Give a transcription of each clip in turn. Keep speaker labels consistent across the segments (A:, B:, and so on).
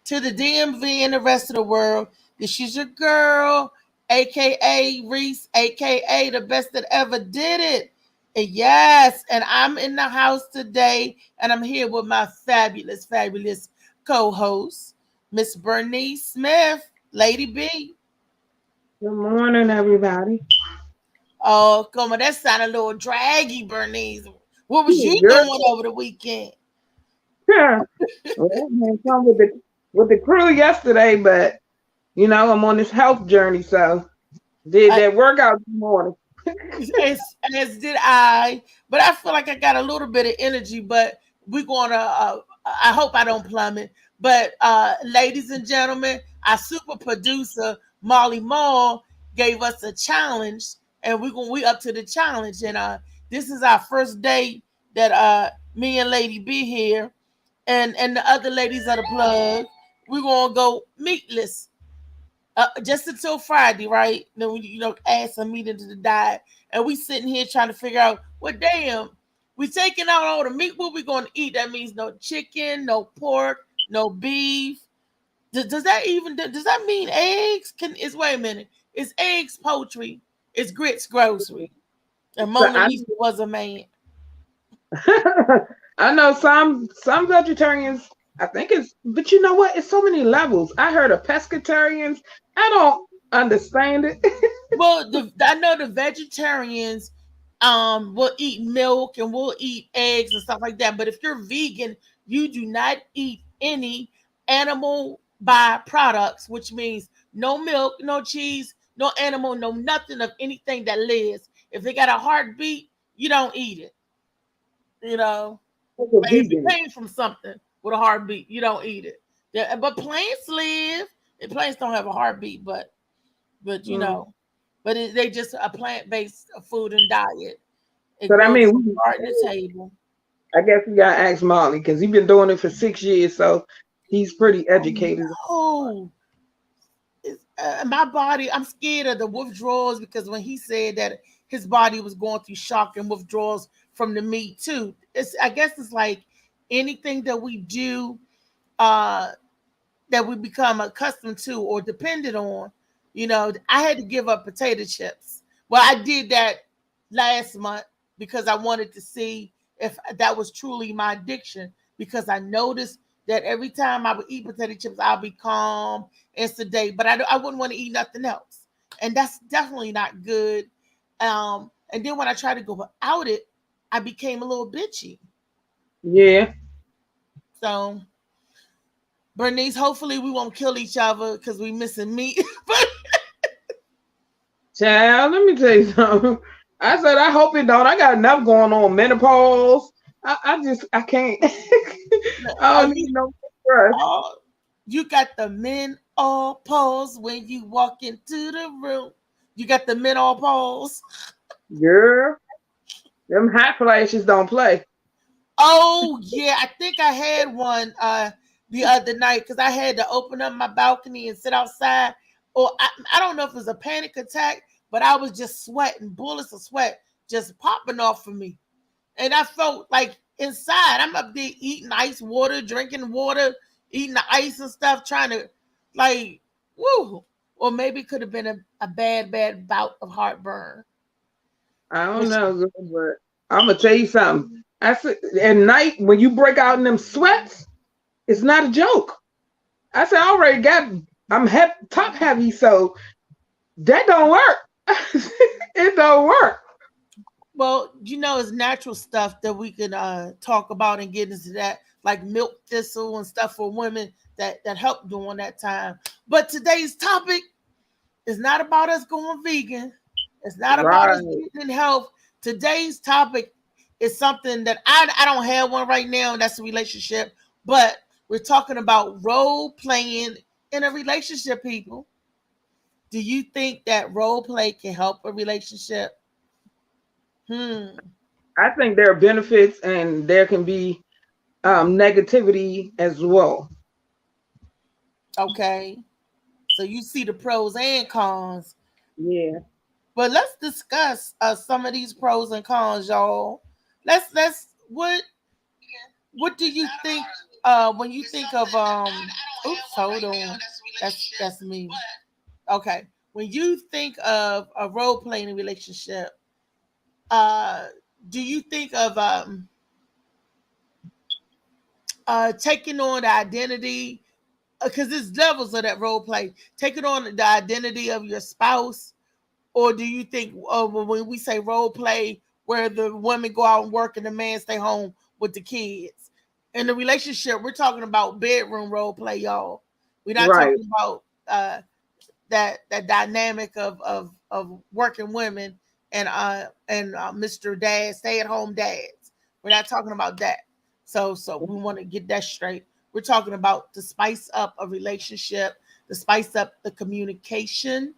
A: to the DMV and the rest of the world. This is your girl, aka Reese, aka the best that ever did it. And yes, and I'm in the house today, and I'm here with my fabulous co-host, Miss Bernice Smith, Lady B.
B: Good morning, everybody.
A: Oh, come on, that sounded a little draggy, Bernice. What was you
B: Good.
A: doing over the weekend?
B: Well, I had fun with the crew yesterday, but I'm on this health journey, so did
A: Uh,
B: that workout this morning.
A: as did I, but I feel like I got a little bit of energy. But we're gonna. I hope I don't plummet. But ladies and gentlemen, our super producer Molly Mall gave us a challenge, and we up to the challenge. And this is our first day that me and Lady B here, and the other ladies of the plug. We're gonna go meatless just until Friday, right? Then we, add some meat into the diet, and we sitting here trying to figure out what damn we taking out all the meat. What we going to eat? That means no chicken, no pork, no beef. Does that even does that mean eggs? Is wait a minute? Is eggs poultry? Is grits grocery? And
B: So
A: Mona Lisa was a man.
B: I know some vegetarians. I think but you know what? It's so many levels. I heard of pescatarians. I don't understand it.
A: Well, I know the vegetarians will eat milk and will eat eggs and stuff like that. But if you're vegan, you do not eat any animal byproducts, which means no milk, no cheese, no animal, no nothing of anything that lives. If they got a heartbeat, you don't eat it. You know,
B: As a
A: like if it
B: vegan.
A: came from something with a heartbeat, you don't eat it. Yeah, but plants live. And plants don't have a heartbeat, but
B: Mm.
A: they just a plant based food and diet. It
B: But I
A: grows
B: mean,
A: from garden to table.
B: I guess we gotta ask Molly because he's been doing it for 6 years, so he's pretty educated.
A: Oh no! My body. I'm scared of the withdrawals because when he said that his body was going through shock and withdrawals from the meat too. I guess it's like anything that we do uh, that we become accustomed to or dependent on. I had to give up potato chips. Well, I did that last month because I wanted to see if that was truly my addiction. Because I noticed that every time I would eat potato chips, I'll be calm and sedate, but I wouldn't want to eat nothing else, and that's definitely not good. And then when I tried to go without it, I became a little bitchy.
B: Yeah.
A: So Bernice, hopefully we won't kill each other because we missing meat. But
B: Child, let me tell you something. I said I hope it don't. I got enough going on. Menopause. I can't. I
A: oh,
B: don't need no stress.
A: oh, you got the men all pause when you walk into the room. You got the men all pause.
B: Girl, them hot flashes don't play.
A: Oh yeah, I think I had one the other night because I had to open up my balcony and sit outside. Or I don't know if it was a panic attack, but I was just sweating, bullets of sweat just popping off for me. And I felt like inside, I'm up there eating ice water, drinking water, eating the ice and stuff, trying to like, woo. Or maybe it could have been a bad bout of heartburn.
B: I don't
A: Which,
B: know, girl, but I'm gonna tell you something. I said at night when you break out in them sweats, it's not a joke. I said I already got. Top heavy, so that don't work. It don't work.
A: well, it's natural stuff that we can talk about and get into that, like milk thistle and stuff for women that help during that time. But today's topic is not about us going vegan. It's not about us
B: Right.
A: getting in health. Today's topic is something that I don't have one right now, and that's a relationship. But we're talking about role playing in a relationship, people. Do you think that role play can help a relationship? Hmm.
B: I think there are benefits and there can be negativity as well.
A: Okay. So you see the pros and cons.
B: Yeah.
A: But let's discuss some of these pros and cons, y'all. Let's what do you think? when you think of oops, hold on. That's me. Okay. When you think of a role playing relationship, uh do you think of taking on the identity, because there's levels of that role play, taking on the identity of your spouse, or do you think when we say role play, where the women go out and work and the man stay home with the kids? In the relationship, we're talking about bedroom role play, y'all. We're not
B: Right.
A: talking about that dynamic of working women and Mr. Dad, stay at home dads. We're not talking about that. So we want to get that straight. We're talking about to spice up a relationship, to spice up the communication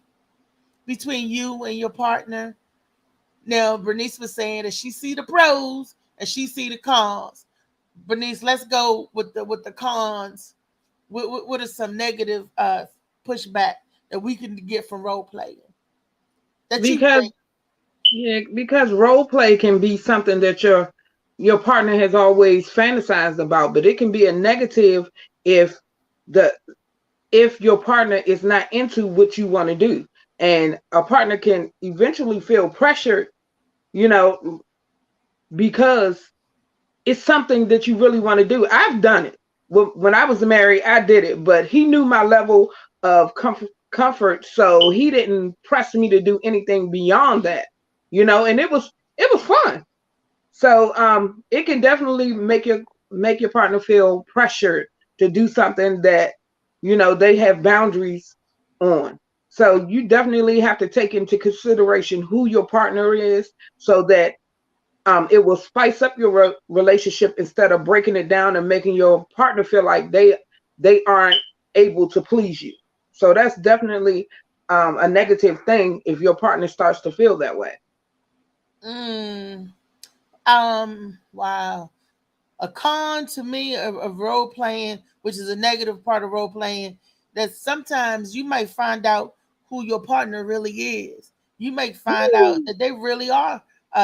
A: between you and your partner. Now, Bernice was saying that she see the pros and she see the cons. Bernice, let's go with the cons. What are some negative pushback that we can get from role playing that you
B: Because
A: think?
B: yeah, because role play can be something that your partner has always fantasized about, but it can be a negative if the if your partner is not into what you want to do. And a partner can eventually feel pressured, you know, because it's something that you really want to do. I've done it. When I was married, I did it, but he knew my level of comfort, so he didn't press me to do anything beyond that, and it was fun. So it can definitely make your partner feel pressured to do something that they have boundaries on. So you definitely have to take into consideration who your partner is, so that it will spice up your relationship instead of breaking it down and making your partner feel like they aren't able to please you. So that's definitely a negative thing if your partner starts to feel that way.
A: Mm, wow. A con to me of role playing, which is a negative part of role playing, that sometimes you might find out who your partner really is. You might find out
B: Woo.
A: that they really are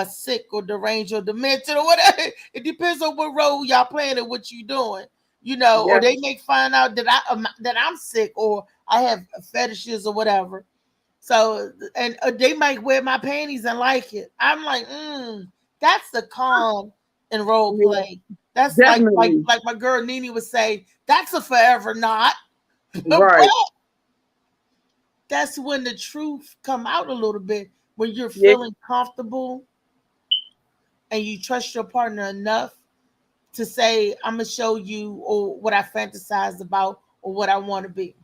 A: sick or deranged or demented or whatever. It depends on what role y'all playing and what you doing. Or
B: Yeah,
A: they may find out that I'm sick or I have fetishes or whatever. So, and they might wear my panties and like it. I'm like, that's the con in role
B: yeah,
A: play. That's like like
B: definitely.
A: like my girl Nene would say, that's a forever not. But
B: Right.
A: that's when the truth come out a little bit, when you're
B: Yeah,
A: feeling comfortable and you trust your partner enough to say, I'm gonna show you or what I fantasize about or what I want to be.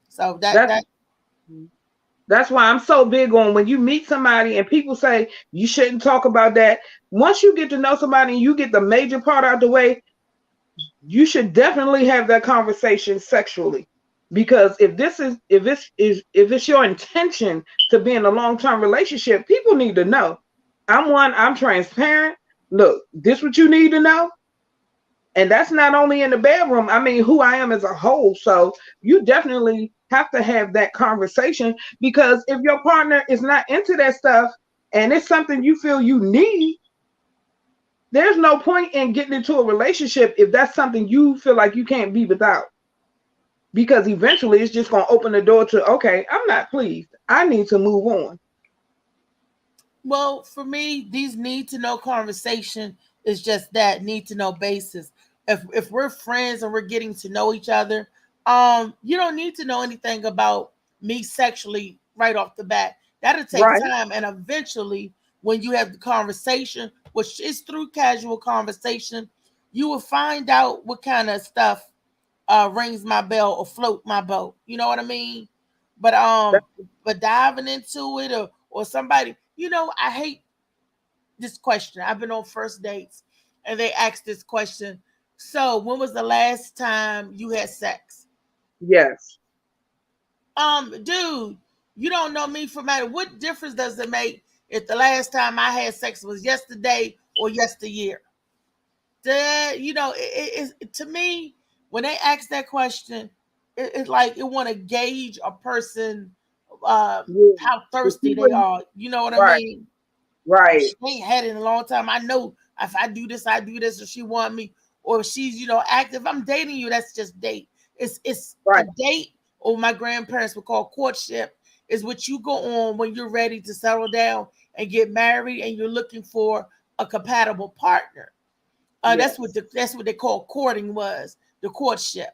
A: So that
B: that's
A: that
B: that's why I'm so big on when you meet somebody and people say you shouldn't talk about that. Once you get to know somebody and you get the major part out the way, you should definitely have that conversation sexually. Because if it's your intention to be in a long-term relationship, people need to know. I'm transparent. Look, this what you need to know. And that's not only in the bedroom, I mean who I am as a whole. So you definitely have to have that conversation, because if your partner is not into that stuff and it's something you feel you need, there's no point in getting into a relationship if that's something you feel like you can't be without. Because eventually it's just going to open the door to, okay, I'm not pleased, I need to move on.
A: Well, for me, these need to know conversation is just that need to know basis. If we're friends and we're getting to know each other, you don't need to know anything about me sexually right off the bat. That'll take
B: Right.
A: time, and eventually, when you have the conversation, which is through casual conversation, you will find out what kind of stuff rings my bell or float my boat. You know what I mean? But
B: That-
A: diving into it, or somebody, I hate this question. I've been on first dates and they ask this question. So, when was the last time you had sex?
B: yes.
A: Dude, you don't know me from Adam. What difference does it make if the last time I had sex was yesterday or yesteryear? To me, when they ask that question, it's like it want to gauge a person,
B: Yeah.
A: how
B: To
A: thirsty
B: see
A: they
B: what you-
A: are. You know what I
B: right.
A: mean?
B: Right.
A: She ain't had it in a long time. I know if I do this, I do this, or she want me. or if she's, active. I'm dating you, that's just date. It's a
B: Right.
A: date, or my grandparents would call courtship, is what you go on when you're ready to settle down and get married and you're looking for a compatible partner.
B: Yes.
A: That's what they call courting, was the courtship.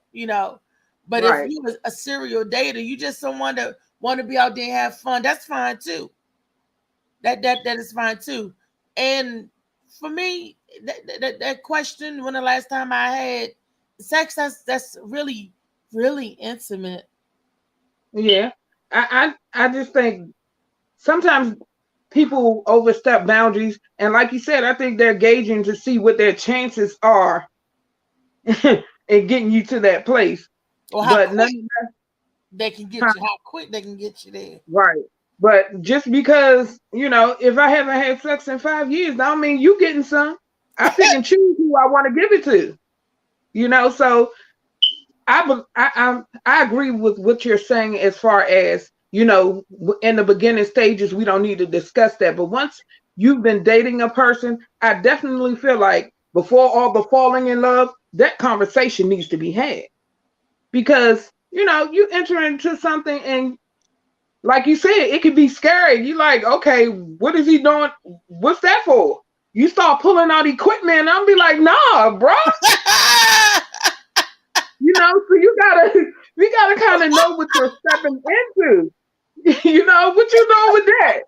A: But if
B: Right.
A: you was a serial dater, you just someone that want to be out there and have fun, that's fine too. That is fine too. And for me, that question, when the last time I had sex, that's really, really intimate.
B: Yeah. I just think sometimes people overstep boundaries, and like you said, I think they're gauging to see what their chances are in getting you to that place.
A: Or how
B: But none,
A: quick they can get you, how quick they can get you there.
B: right. But just because, if I haven't had sex in 5 years, I don't mean you getting some. I pick and choose who I want to give it to. So I agree with what you're saying as far as, in the beginning stages, we don't need to discuss that. But once you've been dating a person, I definitely feel like before all the falling in love, that conversation needs to be had. Because, you enter into something and like you said, it could be scary. You like, okay, what is he doing? What's that for? You start pulling out equipment, and I'll be like, nah, bro. So we gotta kind of know what you're stepping into. What you doing with that?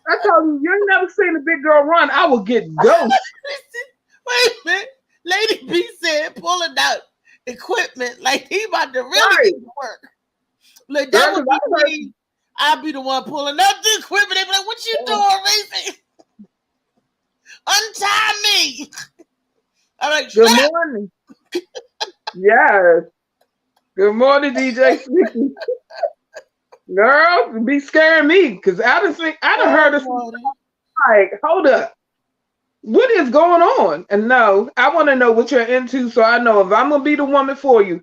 B: I told you ain't never seen a big girl run. I will get ghost.
A: Wait a minute. Lady B said pulling out equipment like he about to really
B: Right.
A: get to work. Look, that
B: Girl,
A: would be me. I'd be the one pulling out the equipment. They'd be like, what you doing, Reese? Untie me. I'm like,
B: good morning. Yes. Good morning, DJ Sneaky. Girl, be scaring me because I done heard of like, hold up. What is going on? And no, I want to know what you're into so I know if I'm gonna be the woman for you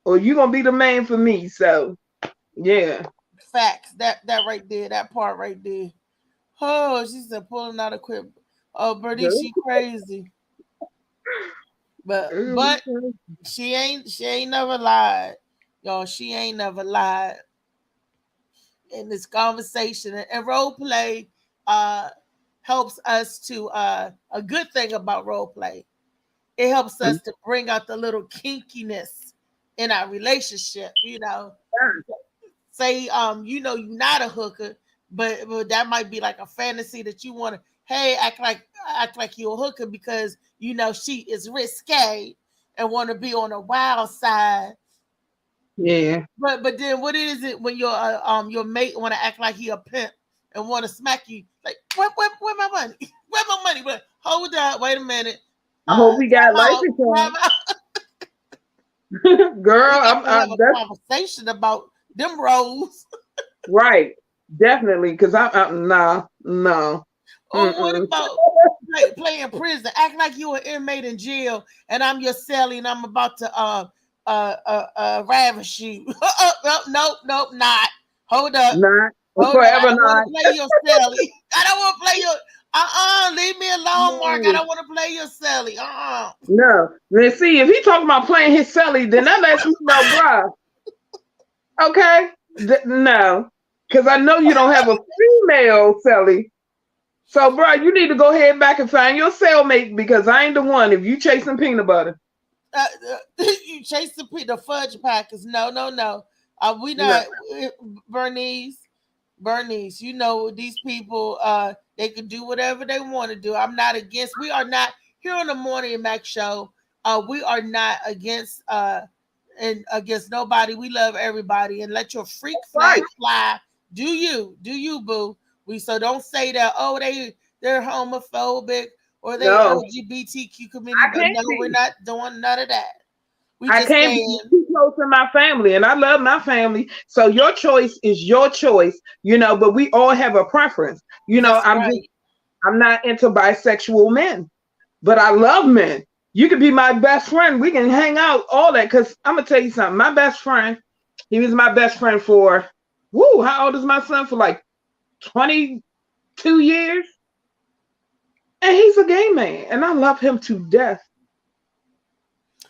B: or you gonna be the man for me. So yeah.
A: Facts. That right there, that part right there. Oh, she said pulling out equipment. Oh, Bernie, she crazy. But she ain't never lied. Y'all, she ain't never lied in this conversation. And role play helps us to a good thing about role play. It helps us to bring out the little kinkiness in our relationship, Say you're not a hooker, but that might be like a fantasy that you want to, hey, act like you're a hooker because she is risque and want to be on the wild side.
B: Yeah.
A: But then what is it when your mate want to act like he a pimp and want to smack you like where my money? Where my money? But hold up, wait a minute.
B: I hope we got life insurance. Girl,
A: I'm have a conversation about them roles.
B: Right. Definitely, because I'm no.
A: Or what about playing prison? Act like you an inmate in jail, and I'm your cellie, and I'm about to ravish you. Nope, not. Hold up.
B: Not.
A: Hold
B: Forever
A: up. I don't
B: not.
A: want to play your cellie. I don't want to play your. Leave me alone, Mark. I don't want to play your cellie.
B: No. Let's see if he talking about playing his cellie, then that lets me know, bruh. Okay. No. Because I know you don't have a female cellie. So, bro, you need to go ahead back and find your cellmate because I ain't the one if you chasing peanut butter.
A: You chase the fudge packers. No. We not Bernice. These people, they can do whatever they want to do. I'm not against. We are not here on the Morning Mac show. We are not against and against nobody. We love everybody and let your freak flag fly. Do you, boo? So don't say that. Oh, they're homophobic or they LGBTQ community. But no, we're not doing none of that.
B: I can't be too close to my family, and I love my family. So your choice is your choice, but we all have a preference. I'm not into bisexual men, but I love men. You could be my best friend. We can hang out, all that. Because I'm gonna tell you something. My best friend, he was my best friend for, how old is my son? For like 22 years. And he's a gay man, and I love him to death.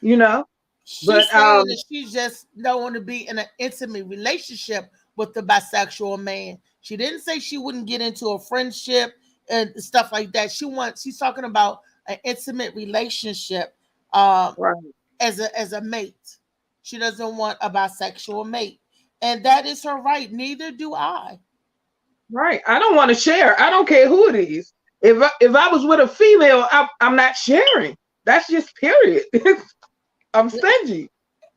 B: you know.
A: She's
B: But
A: saying that she just don't want to be in an intimate relationship with the bisexual man. She didn't say she wouldn't get into a friendship and stuff like that. She's talking about an intimate relationship um,
B: right,
A: as a mate. She doesn't want a bisexual mate. And that is her right. Neither do I.
B: right. I don't want to share. I don't care who it is. If I was with a female, I'm not sharing. That's just period. I'm stingy.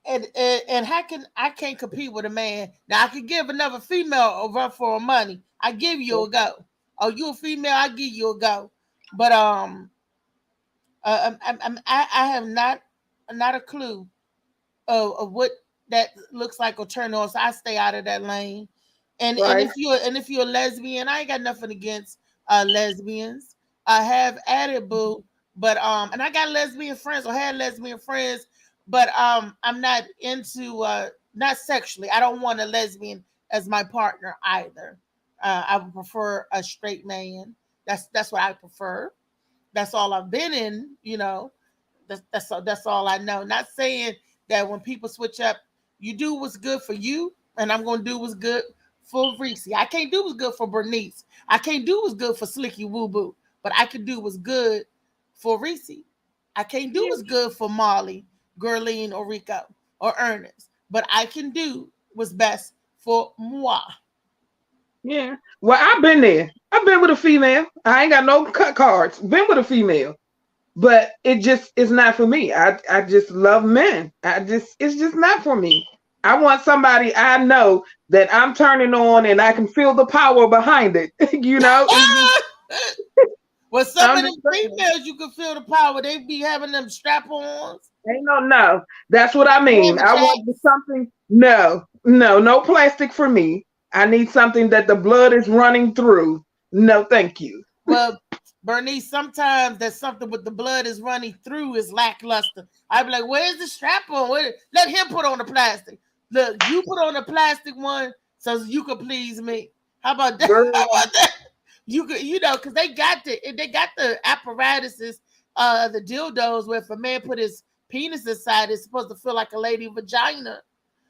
A: And how can I can't compete with a man? Now I could give another female a run for her money. I give you a go. Oh, you a female? I give you a go. But I have not a clue of what that looks like or turn on. So I stay out of that lane. And
B: Right.
A: if you're a lesbian, I ain't got nothing against lesbians. I have added boo, but and I got lesbian friends or had lesbian friends, but I'm not into not sexually. I don't want a lesbian as my partner either. I would prefer a straight man. That's what I prefer. That's all I've been in, that's all I know. Not saying that when people switch up, you do what's good for you, and I'm gonna do what's good for Reese. I can't do what's good for Bernice. I can't do what's good for Slicky Woo Boo, but I can do what's good for Reese. I can't do
B: Yeah.
A: what's good for Molly, Gurleen, or Rico, or Ernest, but I can do what's best for moi.
B: Yeah. Well, I've been there. I've been with a female. I ain't got no cut cards. Been with a female. But it just is not for me. I just love men. It's just not for me. I want somebody I know that I'm turning on and I can feel the power behind it. It's just
A: Well, some
B: I'm
A: of
B: just
A: them
B: saying.
A: females, you can feel the power. They be having them strap-ons,
B: Ain't no. That's what I mean. I want
A: lumberjacks.
B: something. No plastic for me. I need something that the blood is running through. No, thank you.
A: Well, Bernice, sometimes there's something with the blood is running through is lackluster. I'd be like, where's the strap on? Let him put on the plastic. Look, you put on the plastic one so you could please me. How about that? How
B: Girl,
A: about that? You could, because they got the apparatuses, the dildos where if a man put his penis inside, it's supposed to feel like a lady vagina.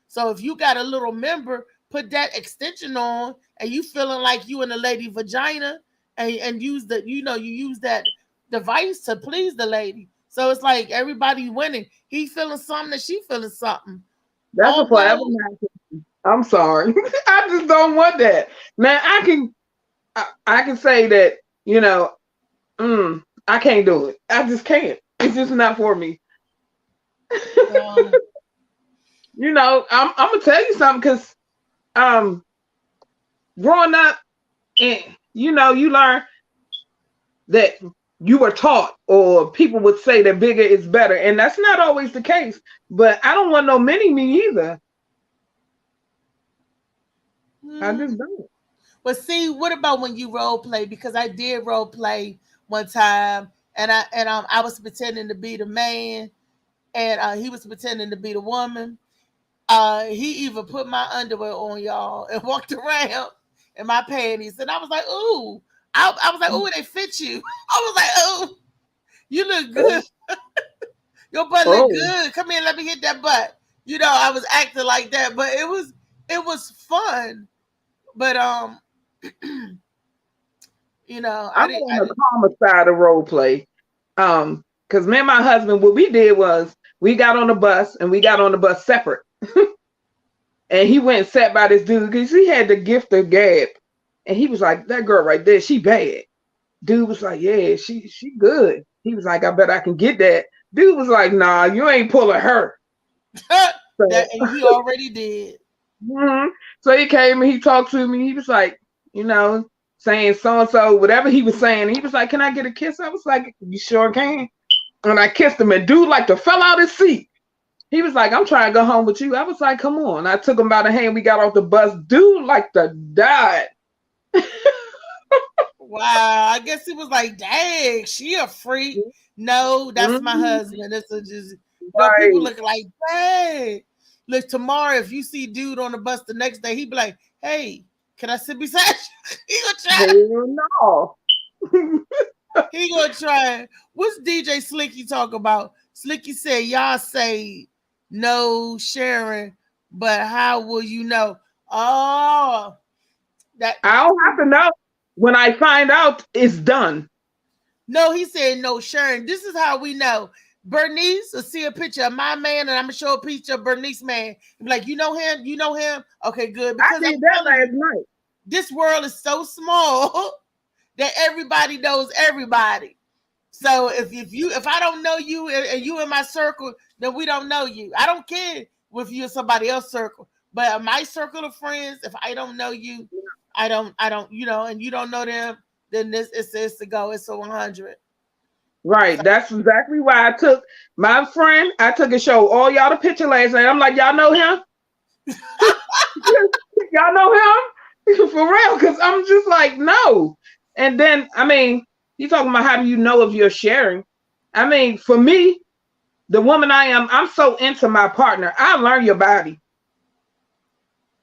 A: So if you got a little member, put that extension on, and you feeling like you in a lady vagina, and use you use that device to please the lady. So it's like everybody winning. He feeling something, and she feeling something.
B: that's a forever
A: Although,
B: matter. I'm sorry. I just don't want that. Man, I can say that, I can't do it. I just can't. It's just not for me.
A: um,
B: I'm gonna tell you something because um growing up and you learn that you were taught or people would say that bigger is better. And that's not always the case. But I don't want no mini me either. I
A: hmm.
B: just don't.
A: But see, what about when you role play? Because I did role play one time, and I was pretending to be the man, and he was pretending to be the woman. He even put my underwear on, y'all, and walked around in my panties, and I was like, "Ooh!" I was like, "Ooh, they fit you." I was like, "Ooh, you look
B: Oh,
A: good. Your butt look
B: oh,
A: good. Come here, let me hit that butt." I was acting like that, but it was fun. But I
B: I'm
A: didn't.
B: on the calmer side of role play. Because me and my husband, what we did was we got on the bus and we got on the bus separate. And he went and sat by this dude because he had the gift of gab. And he was like, that girl right there, she bad. Dude was like, yeah, she good. He was like, I bet I can get that. Dude was like, nah, you ain't pulling her. So,
A: That and he already did.
B: mhm. So he came and he talked to me. He was like, saying so and so, whatever he was saying. He was like, can I get a kiss? I was like, you sure can. And I kissed him, and dude like to fell out his seat. He was like, I'm trying to go home with you. I was like, come on. I took him by the hand. We got off the bus. Dude like to die.
A: Wow, I guess he was like, "Dang, she a freak." No, that's my
B: Mhm.
A: husband. It's just people
B: Right.
A: look like, "Dang." Look, tomorrow if you see dude on the bus the next day, he be like, "Hey, can I sit beside you?" he gonna try.
B: Hell no.
A: He gonna try. What's DJ Slicky talk about? Slicky said, y'all say no sharing, but how will you know? Oh, that
B: I don't have to know. When I find out, it's done.
A: no, he said no sharing. This is how we know. Bernice will see a picture of my man, and I'm gonna show a picture of Bernice man. Be like, you know him? You know him? Okay, good.
B: I
A: Because I'm
B: did that
A: telling
B: last
A: you,
B: night.
A: this world is so small that everybody knows everybody. So if I don't know you and you in my circle, then we don't know you. I don't care if you in somebody else's circle, but my circle of friends, if I don't know you, I don't, and you don't know them, then this it's to go. It's a 100.
B: Right.
A: So
B: That's exactly why I took my friend. I took and showed all y'all the picture last night. I'm like, y'all know him? Y'all know him? For real. Because I'm just like, no. And then, I mean, you talking about how do you know if you're sharing? I mean, for me, the woman I am, I'm so into my partner. I learn your body.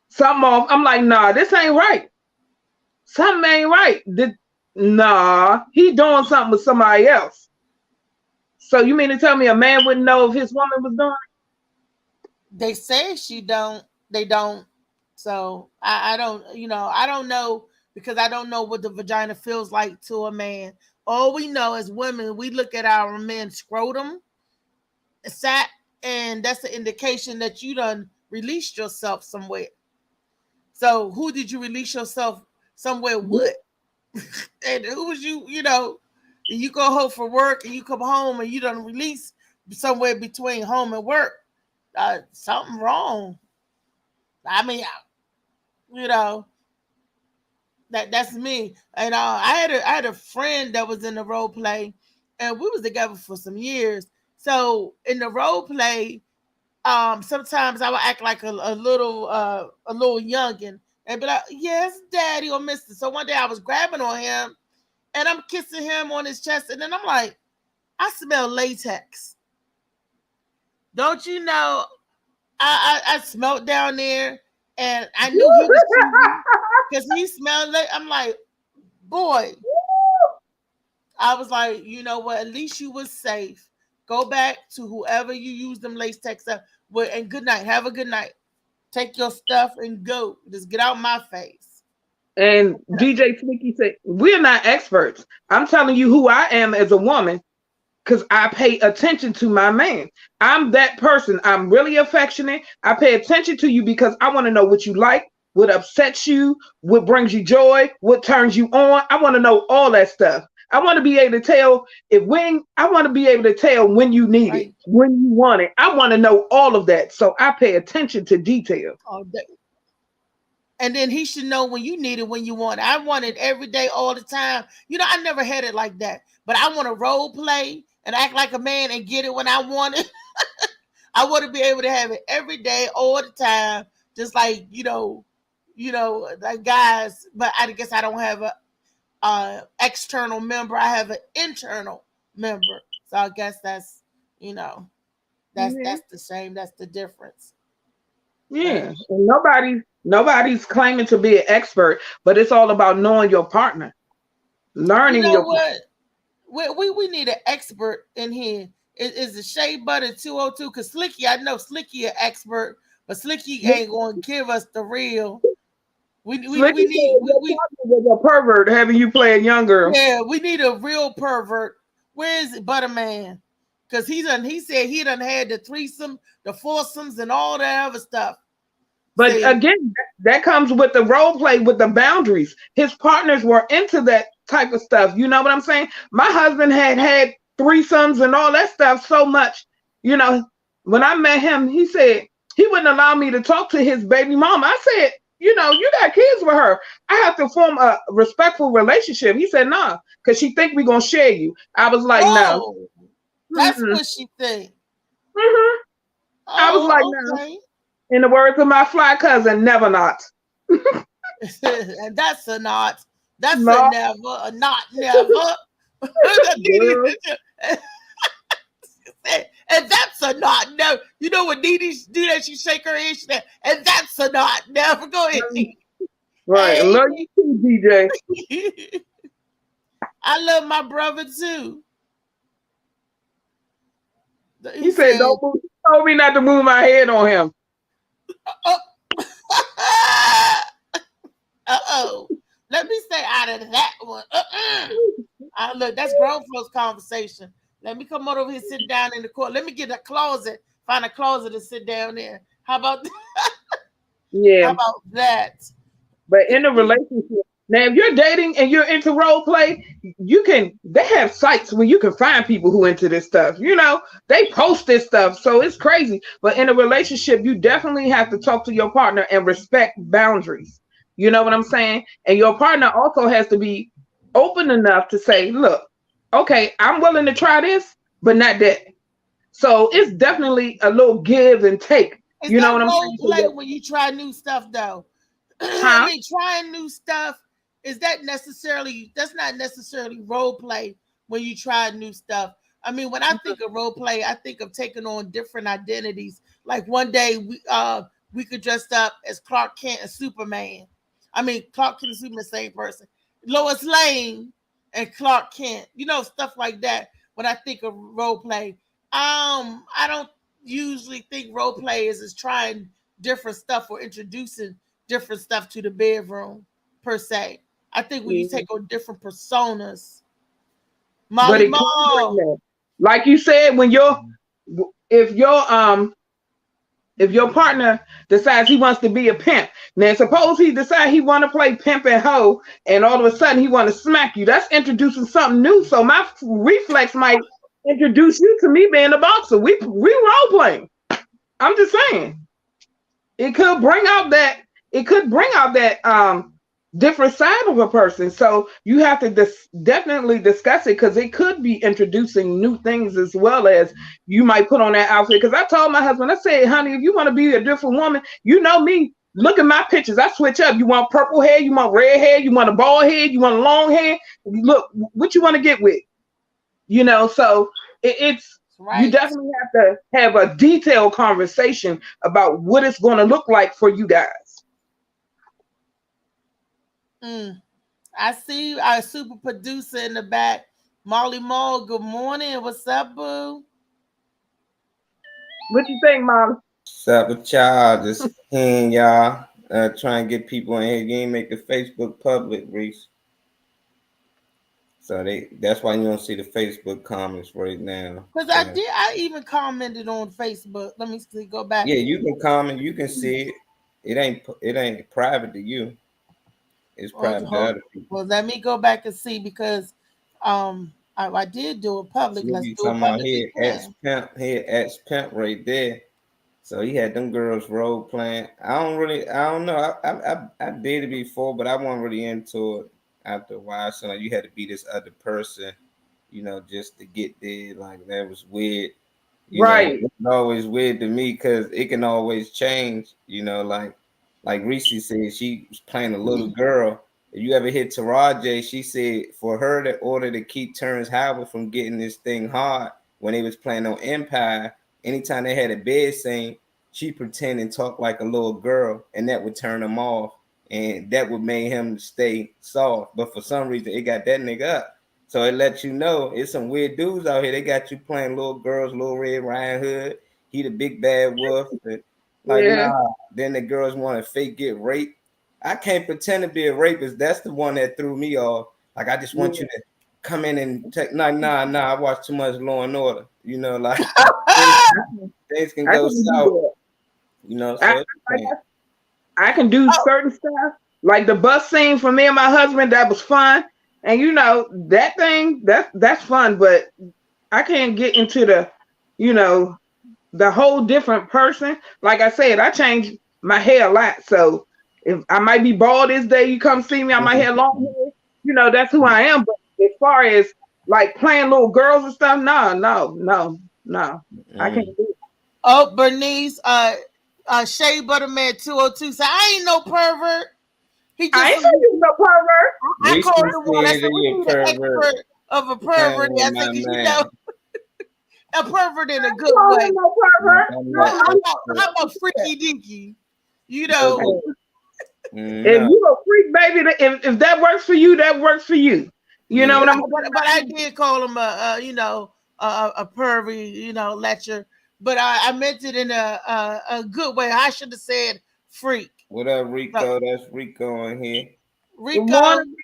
B: Something off. I'm like, nah, this ain't right. Something ain't right. Nah, he doing something with somebody else. So you mean to tell me a man wouldn't know if his woman was doing
A: they say they don't. So I don't, I don't know because I don't know what the vagina feels like to a man. All we know as women, we look at our men's scrotum, sat, and that's an indication that you done released yourself somewhere. So who did you release yourself somewhere
B: it?
A: with? And who was you, you go home for work and you come home and you done release somewhere between home and work. Something wrong. I mean, you know, that's me. And I had a friend that was in the role play, and we was together for some years. So in the role play, sometimes I would act like a little youngin and be like, yes, daddy or mister. So one day I was grabbing on him and I'm kissing him on his chest, and then I'm like, I smell latex. Don't you know? I smelled down there, and I knew he was cheating because he smelled like. I'm like, boy. I was like, you know what? At least you was safe. Go back to whoever you used them latex up with, and good night. Have a good night. Take your stuff and go. Just get out my face.
B: And DJ Sneaky said, we're not experts. I'm telling you who I am as a woman because I pay attention to my man. I'm that person. I'm really affectionate. I pay attention to you because I want to know what you like, what upsets you, what brings you joy, what turns you on. I want to know all that stuff. I want to be able to tell I want to be able to tell when you need it,
A: Right.
B: when you want it. I want to know all of that. So I pay attention to detail.
A: All day. And then he should know when you need it, when you want it. I want it every day, all the time. I never had it like that. But I want to role play and act like a man and get it when I want it. I want to be able to have it every day, all the time, just like like guys. But I guess I don't have a external member. I have an internal member. So I guess that's you know
B: Yeah.
A: that's the same. That's the difference. But
B: Yeah. And nobody's claiming to be an expert, but it's all about knowing your partner,
A: you
B: learning
A: know
B: your
A: what? We need an expert in here. Is the Shea Butter 202? Because Slicky, I know Slicky an expert, but Slicky ain't going to give us the real.
B: Slicky
A: We need
B: said your partner was a pervert having you play a young girl.
A: yeah, we need a real pervert. Where is it, Butterman? Because he said he done had the threesome, the foursomes, and all that other stuff.
B: But
A: See,
B: again, that comes with the role play, with the boundaries. His partners were into that type of stuff. You know what I'm saying? My husband had threesomes and all that stuff so much. You know, when I met him, he said he wouldn't allow me to talk to his baby mama. I said, you got kids with her. I have to form a respectful relationship. He said, nah, because she think we're going to share you. I was like, no.
A: oh, that's
B: Mm-mm.
A: what she think.
B: Mm-hmm. I was like,
A: Oh,
B: no.
A: okay.
B: In the words of my fly cousin, never not.
A: And that's a not. That's a
B: No,
A: never. A not never.
B: girl.
A: And that's a not no. You know what Dee Dee do that? She shake her head. She said, and that's a not never. Go ahead, Dee.
B: Right.
A: Hey,
B: Love you too, DJ.
A: I love my brother too.
B: He said, "Don't move." He told me not to move my head on him.
A: Oh. Uh-oh. Let me stay out of that one. Look, that's grown folks conversation. Let me come over here, sit down in the court. Let me get a closet, find a closet to sit down there. How about that?
B: Yeah.
A: How about that?
B: But in a relationship, now if you're dating and you're into role play, they have sites where you can find people who into this stuff. You know, they post this stuff, so it's crazy. But in a relationship, you definitely have to talk to your partner and respect boundaries. You know what I'm saying? And your partner also has to be open enough to say, look, okay, I'm willing to try this, but not that. So it's definitely a little give and take.
A: Is
B: You know
A: that
B: what I'm
A: role
B: saying?
A: play when you try new stuff though? I
B: Huh?
A: mean, trying new stuff, that's not necessarily role play when you try new stuff. I mean, when I think of role play, I think of taking on different identities. Like one day we could dress up as Clark Kent and Superman. I mean, Clark Kent and Superman, same person. Lois Lane and Clark Kent, stuff like that. When I think of role play, I don't usually think role players is trying different stuff or introducing different stuff to the bedroom per se. I think when you take on different personas,
B: But
A: Molly
B: it comes like
A: Mall.
B: that. Like you said, if your partner decides he wants to be a pimp, now suppose he decides he want to play pimp and hoe, and all of a sudden he want to smack you. That's introducing something new. So my reflex might introduce you to me being a boxer. We role playing. I'm just saying. It could bring out that different side of a person. So you have to definitely discuss it, because it could be introducing new things as well as you might put on that outfit. Because I told my husband, I said, honey, if you want to be a different woman, you know me. Look at my pictures. I switch up. You want purple hair? You want red hair? You want a bald head? You want a long hair? Look, what you want to get with? So it's
A: Right.
B: You definitely have to have a detailed conversation about what it's going to look like for you guys.
A: I see our super producer in the back, Molly Mall. Good morning. What's up, boo?
B: What you think, Molly?
C: What's up with y'all? Just hearing y'all try and get people in here. You ain't make the Facebook public, Reese. So that's why you don't see the Facebook comments right now.
A: Because I even commented on Facebook. Let me see, go back.
C: Yeah, you can comment, you can see it. It ain't private to you. It's private to other people.
A: Well, let me go back and see, because I did do it public.
C: So
A: Let's
C: you
A: do it public.
C: He had X Pimp right there. So he had them girls role playing. I don't know. I did it before, but I wasn't really into it after a while. So like, you had to be this other person, just to get there. Like that was weird.
B: Right.
C: It's always weird to me because it can always change. Like Reese said, she was playing a little girl. If you ever hit Taraji, she said for her to order to keep Terrence Howard from getting this thing hard when they was playing on Empire, anytime they had a bed scene, she pretend and talk like a little girl, and that would turn him off, and that would make him stay soft. But for some reason, it got that nigga up. So it lets you know it's some weird dudes out here. They got you playing little girls, Little Red Riding Hood. He the big bad wolf. Nah. Then the girls want to fake get raped. I can't pretend to be a rapist. That's the one that threw me off. Like I just want you to come in and take. Nah. I watch too much Law and Order. Things can go south. So
B: I can do certain stuff, like the bus scene for me and my husband. That was fun, and that thing that's fun. But I can't get into the whole different person. Like I said, I change my hair a lot. So if I might be bald this day, you come see me, I might have long hair. That's who I am. But as far as like playing little girls and stuff, no. I can't do it.
A: Oh, Bernice, Shea Butterman 202 said, I ain't no pervert.
B: I ain't saying you no pervert.
A: I called him one. I said, we need an expert of a pervert. I said, a pervert in a good way.
B: No pervert.
A: I'm a freaky dinky.
B: If you a freak, baby, if that works for you, that works for you. You know what I'm saying?
A: But I did call him a a pervy, lecture, but I meant it in a good way. I should have said freak.
C: What up,
A: So,
C: Rico? That's Rico in here.
B: Good
A: Rico
B: morning.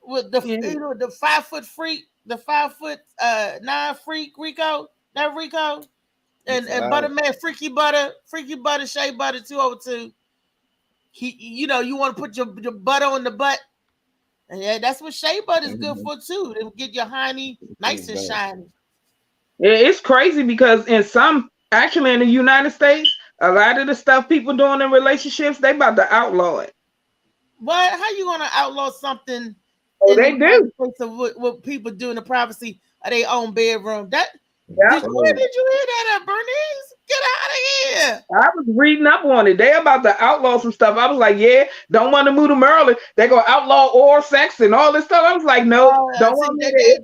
A: with the
B: Yeah.
A: the 5 foot freak, the 5'9" freak, Rico, that Rico,
C: It's
A: and
C: all right.
A: Butterman, Freaky Butter, Shea Butter 202. He, you want to put your butter on the butt. And yeah, that's what shea butter is good for too. It'll get your hiney nice and shiny.
B: It's crazy because actually in the United States, a lot of the stuff people doing in relationships, they about to outlaw it.
A: What? How you gonna outlaw something
B: Oh,
A: in the
B: they
A: United
B: do.
A: States of what people do in the privacy of their own bedroom?
B: Yeah.
A: Where did you hear that at, Bernice? Get out of here!
B: I was reading up on it. They about to outlaw some stuff. I was like, yeah, don't want to move to Maryland. They gonna outlaw oral sex and all this stuff. I was like, no, don't
A: See,
B: want me to.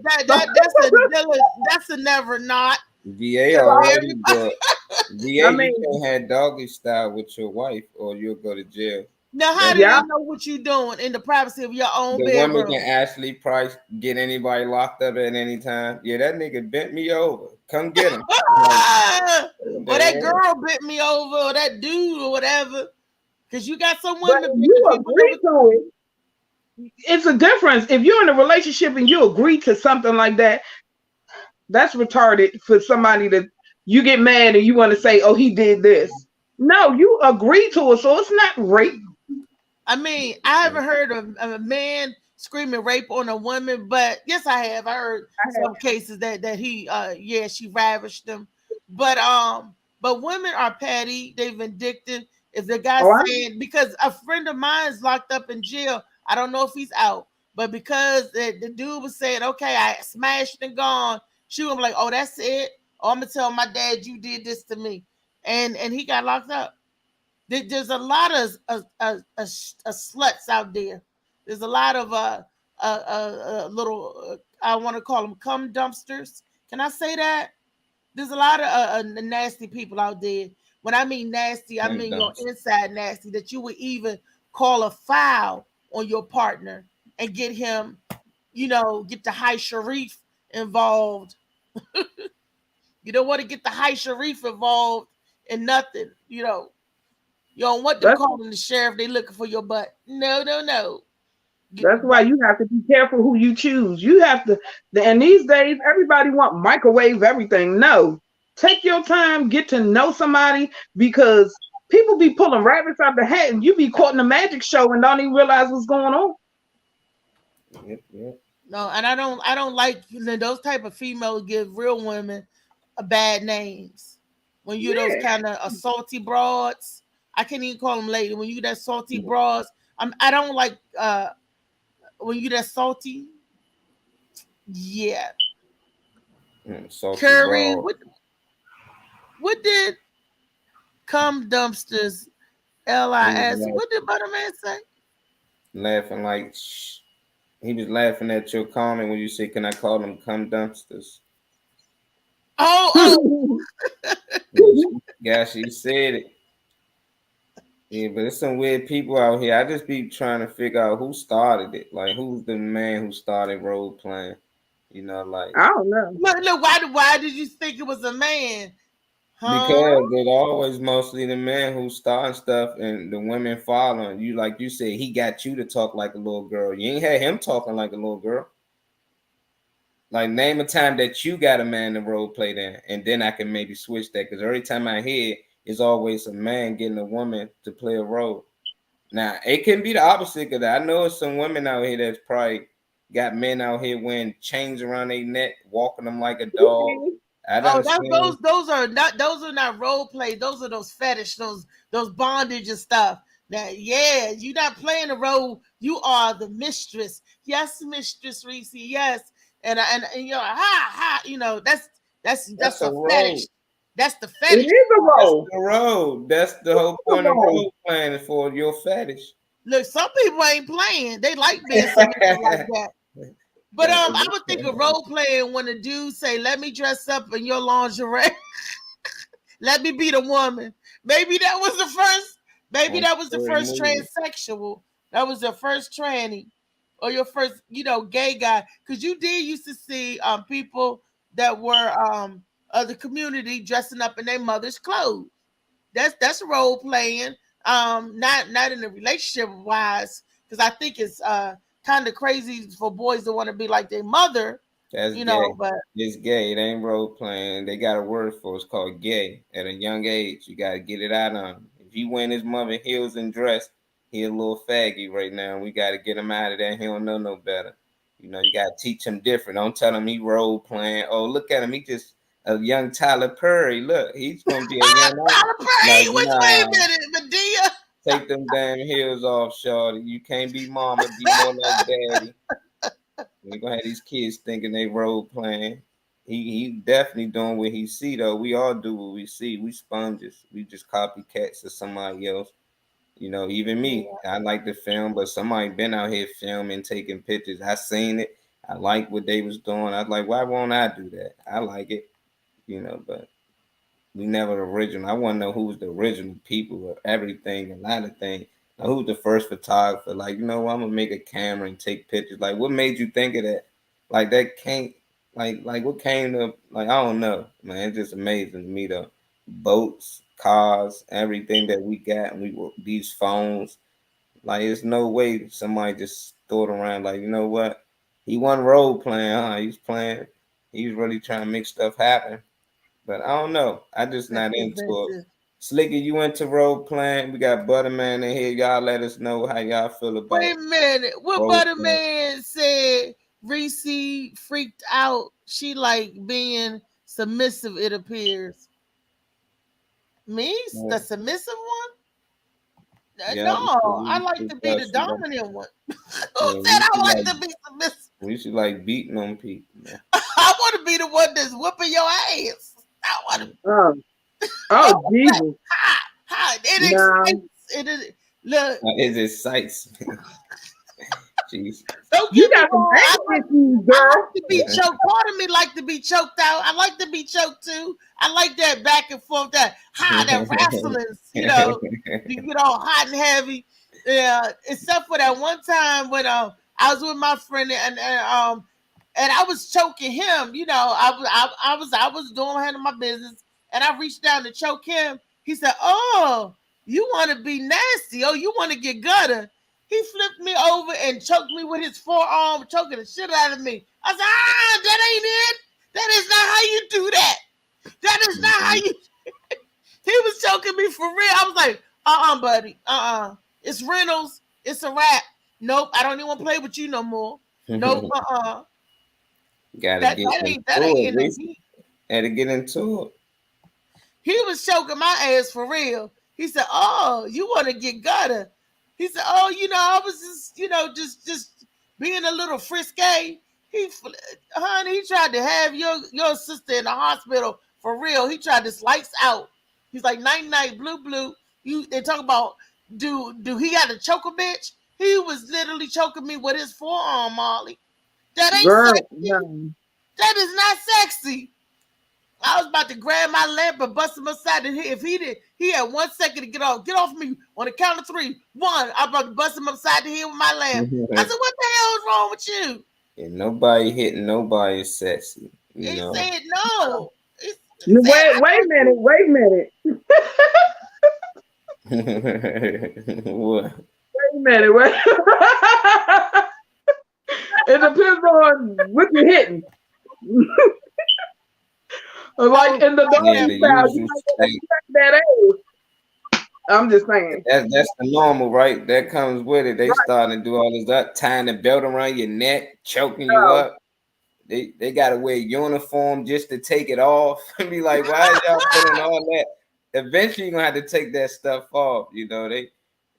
A: that's a never not.
C: VA
A: So
C: already,
A: everybody,
C: but VA,
B: I
C: you
B: mean,
C: can't have doggy style with your wife, or you'll go to jail.
A: now how do
B: yeah,
A: they know what you're doing in the privacy of your own
C: The woman
A: bedroom?
C: can actually price get anybody locked up at any time. Yeah, that nigga bent me over. Come get him.
A: Or that girl bent me over, or that dude, or whatever. Because you got some
B: but
A: women
B: if
A: bending
B: you
A: people
B: agree
A: over.
B: to it, it's a difference. If you're in a relationship and you agree to something like that, that's retarded for somebody that you get mad and you want to say, oh, he did this. No, you agree to it, so it's not rape.
A: I mean, I haven't heard of a man screaming rape on a woman, but yes, I have. I heard some cases that he, she ravished them, but women are petty. They vindictive. If the guy's saying, because a friend of mine is locked up in jail, I don't know if he's out, but because the dude was saying, okay, I smashed and gone, she was like, oh, that's it. Oh, I'm gonna tell my dad you did this to me, and he got locked up. There's a lot of sluts out there. There's a lot of little I want to call them cum dumpsters. Can I say that? There's a lot of nasty people out there. When I mean nasty, I mean your inside nasty, that you would even call a foul on your partner and get him, get the high sharif involved. You don't want to get the high sharif involved in nothing. You don't want them calling the sheriff. They looking for your butt. No.
B: That's why you have to be careful who you choose. You have to, and these days, everybody want microwave everything. No, take your time, get to know somebody, because people be pulling rabbits out the hat, and you be caught in a magic show and don't even realize what's going on.
C: Yep.
A: No, and I don't like those type of females give real women bad names. When you're those kind of salty broads, I can't even call them lady. When you that salty broads, I don't like when you that salty. Yeah.
C: Salty
A: Curry,
C: broad.
A: what did cum dumpsters LIS? What did Butterman say?
C: Laughing like he was laughing at your comment when you said, "Can I call them cum dumpsters?"
A: Oh.
C: Yeah, she said it. Yeah, but there's some weird people out here. I just be trying to figure out who started it. Like, who's the man who started role playing? Like
B: I don't know.
A: Look, why did you think it was a man?
C: Because it's always mostly the man who's starting stuff and the women following. You, like you said, he got you to talk like a little girl. You ain't had him talking like a little girl. Like, name a time that you got a man to role play there, and then I can maybe switch that. Because every time I hear it, it's always a man getting a woman to play a role. Now, it can be the opposite of that. I know it's some women out here that's probably got men out here wearing chains around their neck, walking them like a dog.
A: Those are not role play. Those are those fetish, those bondage and stuff. Now, you're not playing a role. You are the mistress. Yes, Mistress Reese. Yes, and that's a fetish. That's the fetish.
B: It is a role.
C: That's the role. That's the whole point of role playing for your fetish.
A: Look, some people ain't playing. They like being something like that. But I would think of role playing when a dude say, "Let me dress up in your lingerie. Let me be the woman." Maybe that was the first. Maybe that was the first transsexual. That was the first tranny. or your first, gay guy? Because you did used to see people that were of the community dressing up in their mother's clothes. That's role playing. Not in a relationship wise, because I think it's kind of crazy for boys to want to be like their mother.
C: That's gay.
A: But
C: It's gay. It ain't role playing. They got a word for it. It's called gay. At a young age, you gotta get it out on him. If he wearing his mother heels and dress, he a little faggy right now. We gotta get him out of there. He don't know no better. You gotta teach him different. Don't tell him he role playing. Oh, look at him. He just a young Tyler Perry. Look, he's gonna be a young
A: Tyler Perry. Wait a minute, Medea.
C: Take them damn heels off, shorty. You can't be mama. Be more like daddy. We're gonna have these kids thinking they role playing. He definitely doing what he see though. We all do what we see. We sponges. We just copycats of somebody else. Even me. I like the film, but somebody been out here filming, taking pictures. I seen it. I like what they was doing. I was like, why won't I do that? I like it. But we never the original. I want to know who's the original people of everything, a lot of things. Now, who's the first photographer? Like, I'm gonna make a camera and take pictures. Like, what made you think of that? Like, that can't, like what came to, like, I don't know, man. It's just amazing to me though. Boats, cars, everything that we got, and these phones. Like, there's no way somebody just throw it around. Like, you know what? He wasn't role playing, huh? He's playing. He was really trying to make stuff happen. But I don't know. I just not into it. Slicky, you into role playing? We got Butterman in here. Y'all let us know how y'all feel about it.
A: Wait a minute. What Butterman said Reese freaked out. She like being submissive, it appears. Me? The submissive one?
C: Yeah,
A: no, I like to be the dominant one. Who said I like to be submissive?
C: We should like beating on people. Man.
A: I want to be the one that's whooping your ass. I want to.
B: Oh, Jesus.
A: It is. Look.
C: It excites me. Jeez.
B: You got some issues, girl.
A: I like to be choked. Part of me like to be choked out. I like to be choked too. I like that back and forth, that wrestling, you get all hot and heavy. Yeah, except for that one time when I was with my friend and I was choking him. I was doing handling my business, and I reached down to choke him. He said, "Oh, you want to be nasty? Oh, you want to get gutter?" He flipped me over and choked me with his forearm, choking the shit out of me. I said, that ain't it. That is not how you do that. That is not how you. He was choking me for real. I was like, buddy. It's Reynolds. It's a wrap. Nope, I don't even want to play with you no more. Nope,
C: Gotta had to get into it.
A: He was choking my ass for real. He said, "Oh, you want to get gutter?" He said, "Oh, I was just being a little frisky." He tried to have your sister in the hospital for real. He tried to slice out. He's like, night, blue. They talk about do he got to choke a bitch? He was literally choking me with his forearm, Molly. That ain't sexy. No. That is not sexy. I was about to grab my lamp and bust him aside. And if he had 1 second to get off. Get off me on the count of 3. 1, I'm about to bust him upside the head with my lamp. I said, "What the hell is wrong with you?"
C: And nobody hitting nobody is sexy.
A: He said no.
B: Wait a minute.
C: What?
B: Wait a minute. It depends on what you're hitting. Like in the doggy style, that age. I'm just saying.
C: That's the normal, right? That comes with it. They starting to do all this up, tying the belt around your neck, choking you up. They gotta wear uniform just to take it off. And be like, why are y'all putting all that? Eventually, you're gonna have to take that stuff off.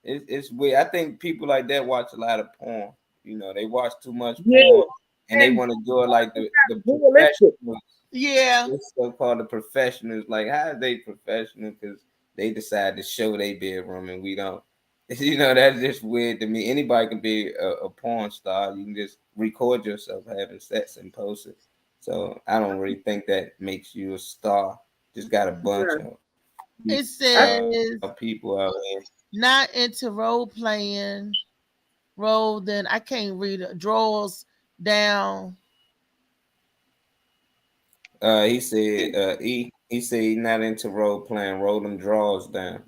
C: It's weird. I think people like that watch a lot of porn. They watch too much porn, and they want to do it like the professionals.
A: Yeah,
C: it's so-called the professionals. Like, how are they professional? Because they decide to show their bedroom and we don't. That's just weird to me. Anybody can be a porn star. You can just record yourself having sex and post it. So I don't really think that makes you a star. Just got a bunch of.
A: It says
C: people out there
A: not into role playing. roll, then I can't read it. Drawers down.
C: He said he said he not into role playing. Roll them drawers down.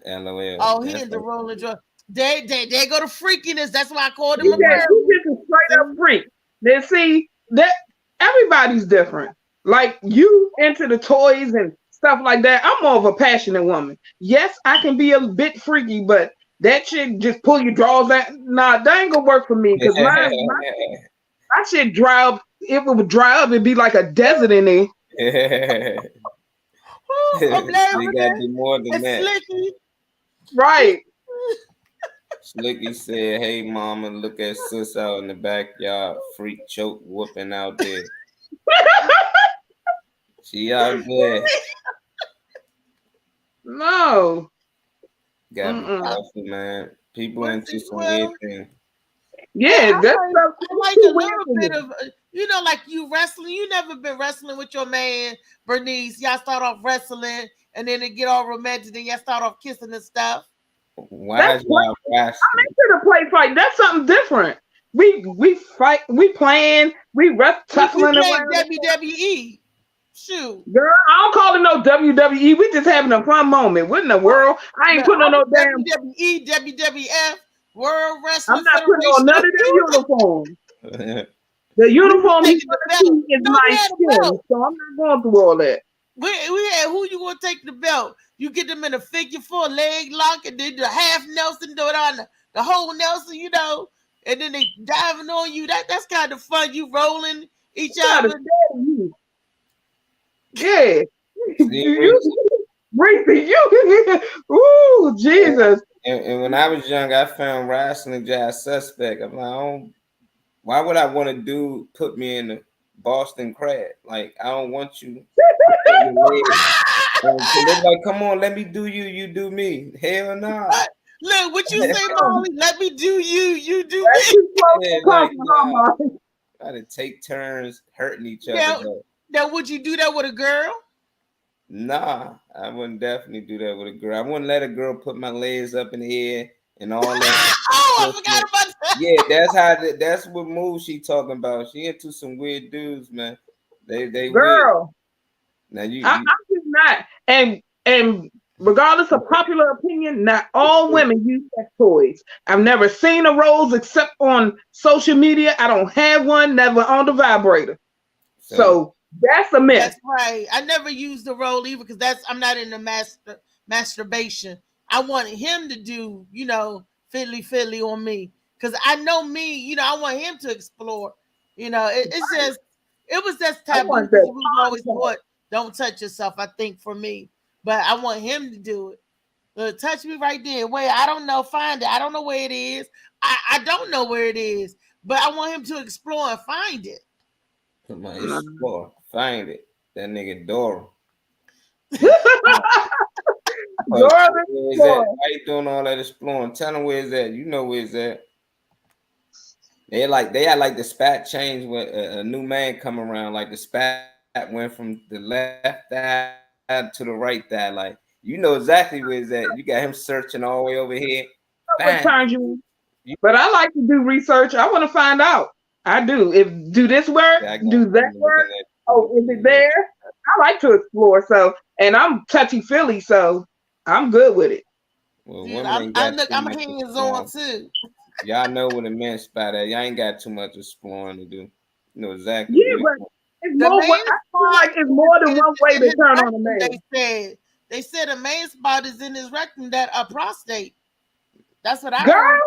C: LOL.
A: Oh, he
C: That's
A: in the rolling drawer. They go to freakiness. That's why I called him
B: He
A: a
B: said
A: girl.
B: he just a straight up freak. Then see that everybody's different. Like you into the toys and stuff like that. I'm more of a passionate woman. Yes, I can be a bit freaky, but that shit just pull your drawers out. Nah, that ain't gonna work for me because my shit dry up. If it would dry up, it'd be like a desert in there.
A: I'm glad
C: you
A: with
C: gotta
A: that.
C: do more than
A: It's
C: that.
A: slicky.
B: Right.
C: Slicky said, "Hey, mama, look at sis out in the backyard, freak choke whooping out there. She out there.
B: No.
C: Gotta be
B: Mm-mm.
C: careful, man. People
A: What's
C: into
A: it,
C: some
A: well?
C: weird things.
B: Yeah, that's
A: I like
B: too
A: a
B: weird
A: little
B: for me.
A: bit of, like you wrestling. You never been wrestling with your man, Bernice. Y'all start off wrestling, and then it get all romantic, and y'all start off kissing and stuff.
C: Why
B: That's
C: is y'all
B: I'm
C: wrestling?
B: into the play fight. That's something different. We fight, we playing, we tussling
A: We playing
B: around.
A: WWE. Shoot.
B: Girl, I don't call it no WWE. We just having a fun moment. What in the world? I ain't putting on no damn.
A: WWE, WWF, World
B: I'm
A: Wrestling
B: not putting on none of them uniforms. The uniform
A: taking
B: he's
A: the
B: gonna
A: belt.
B: see is
A: No,
B: my
A: we had a
B: skin,
A: belt.
B: so I'm not going through all that.
A: We had who you gonna take the belt? You get them in a figure four, leg lock, and then the half Nelson, do it on the whole Nelson, and then they diving on you. That's kind of fun. You rolling each
B: I'm
A: other.
B: trying to tell you. Yeah.
C: See,
B: Reese, you. Ooh, Jesus.
C: and when I was young, I found wrestling just suspect. I'm like, why would I want to put me in the Boston crab? Like, I don't want you. They're like, come on, let me do you, you do me. Hell no. Nah.
A: Look, what you say, Molly? Let me do you, you do
B: That's
A: me.
B: too close
C: Yeah,
B: to
C: like,
B: compromise.
C: gotta take turns hurting each other.
A: Now, would you do that with a girl?
C: Nah, I wouldn't definitely do that with a girl. I wouldn't let a girl put my legs up in the air and all that.
A: Oh, I forgot about that.
C: Yeah, that's what move she talking about. She into some weird dudes, man. They
B: Girl.
C: Weird. Now
B: I'm just not. And regardless of popular opinion, not all women use sex toys. I've never seen a rose except on social media. I don't have one, never on the vibrator. So that's a myth.
A: That's right. I never used the roll either because I'm not into masturbation. I wanted him to do, fiddly on me. Because I know me, I want him to explore. It was just taboo. We've always thought, don't touch yourself, I think, for me. But I want him to do it. Touch me right there. Wait, I don't know. Find it. I don't know where it is. I don't know where it is. But I want him to explore and find it.
C: Come on, explore. Find it. That nigga Dora.
B: Dora,
C: why you doing all that exploring? Tell them where it's at. You know where it's at. They had like the spat change when a new man come around. Like the spat went from the left thigh to the right thigh. Like you know exactly where it's at. You got him searching all the way over here.
B: What turns you? But I like to do research. I want to find out. I do. Do this work? Do that work? Oh, is it there? I like to explore. So, and I'm touchy feely, so I'm good with it.
C: Well,
A: dude, I'm hands on too.
C: Y'all know what a man spot at. Y'all ain't got too much exploring to do. You know exactly.
B: Yeah, but it's more. I feel like it's more than one way to turn on a man.
A: They said a main spot is in his rectum, that a prostate. That's what I
B: heard.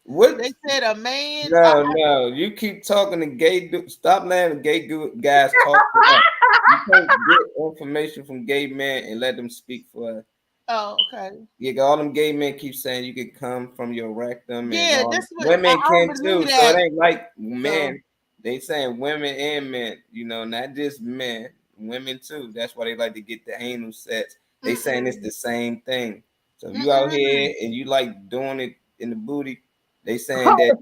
C: What
A: they said, a man.
C: No, you keep talking to gay dudes. Stop letting gay guys talk. You can't get information from gay men and let them speak for us.
A: Oh, okay.
C: Yeah, all them gay men keep saying you could come from your rectum.
A: Yeah,
C: and
A: that's what
C: women can too.
A: That.
C: So it ain't like men. They saying women and men. Not just men, women too. That's why they like to get the anal sex. They saying it's the same thing. So if you out here and you like doing it in the booty, they saying that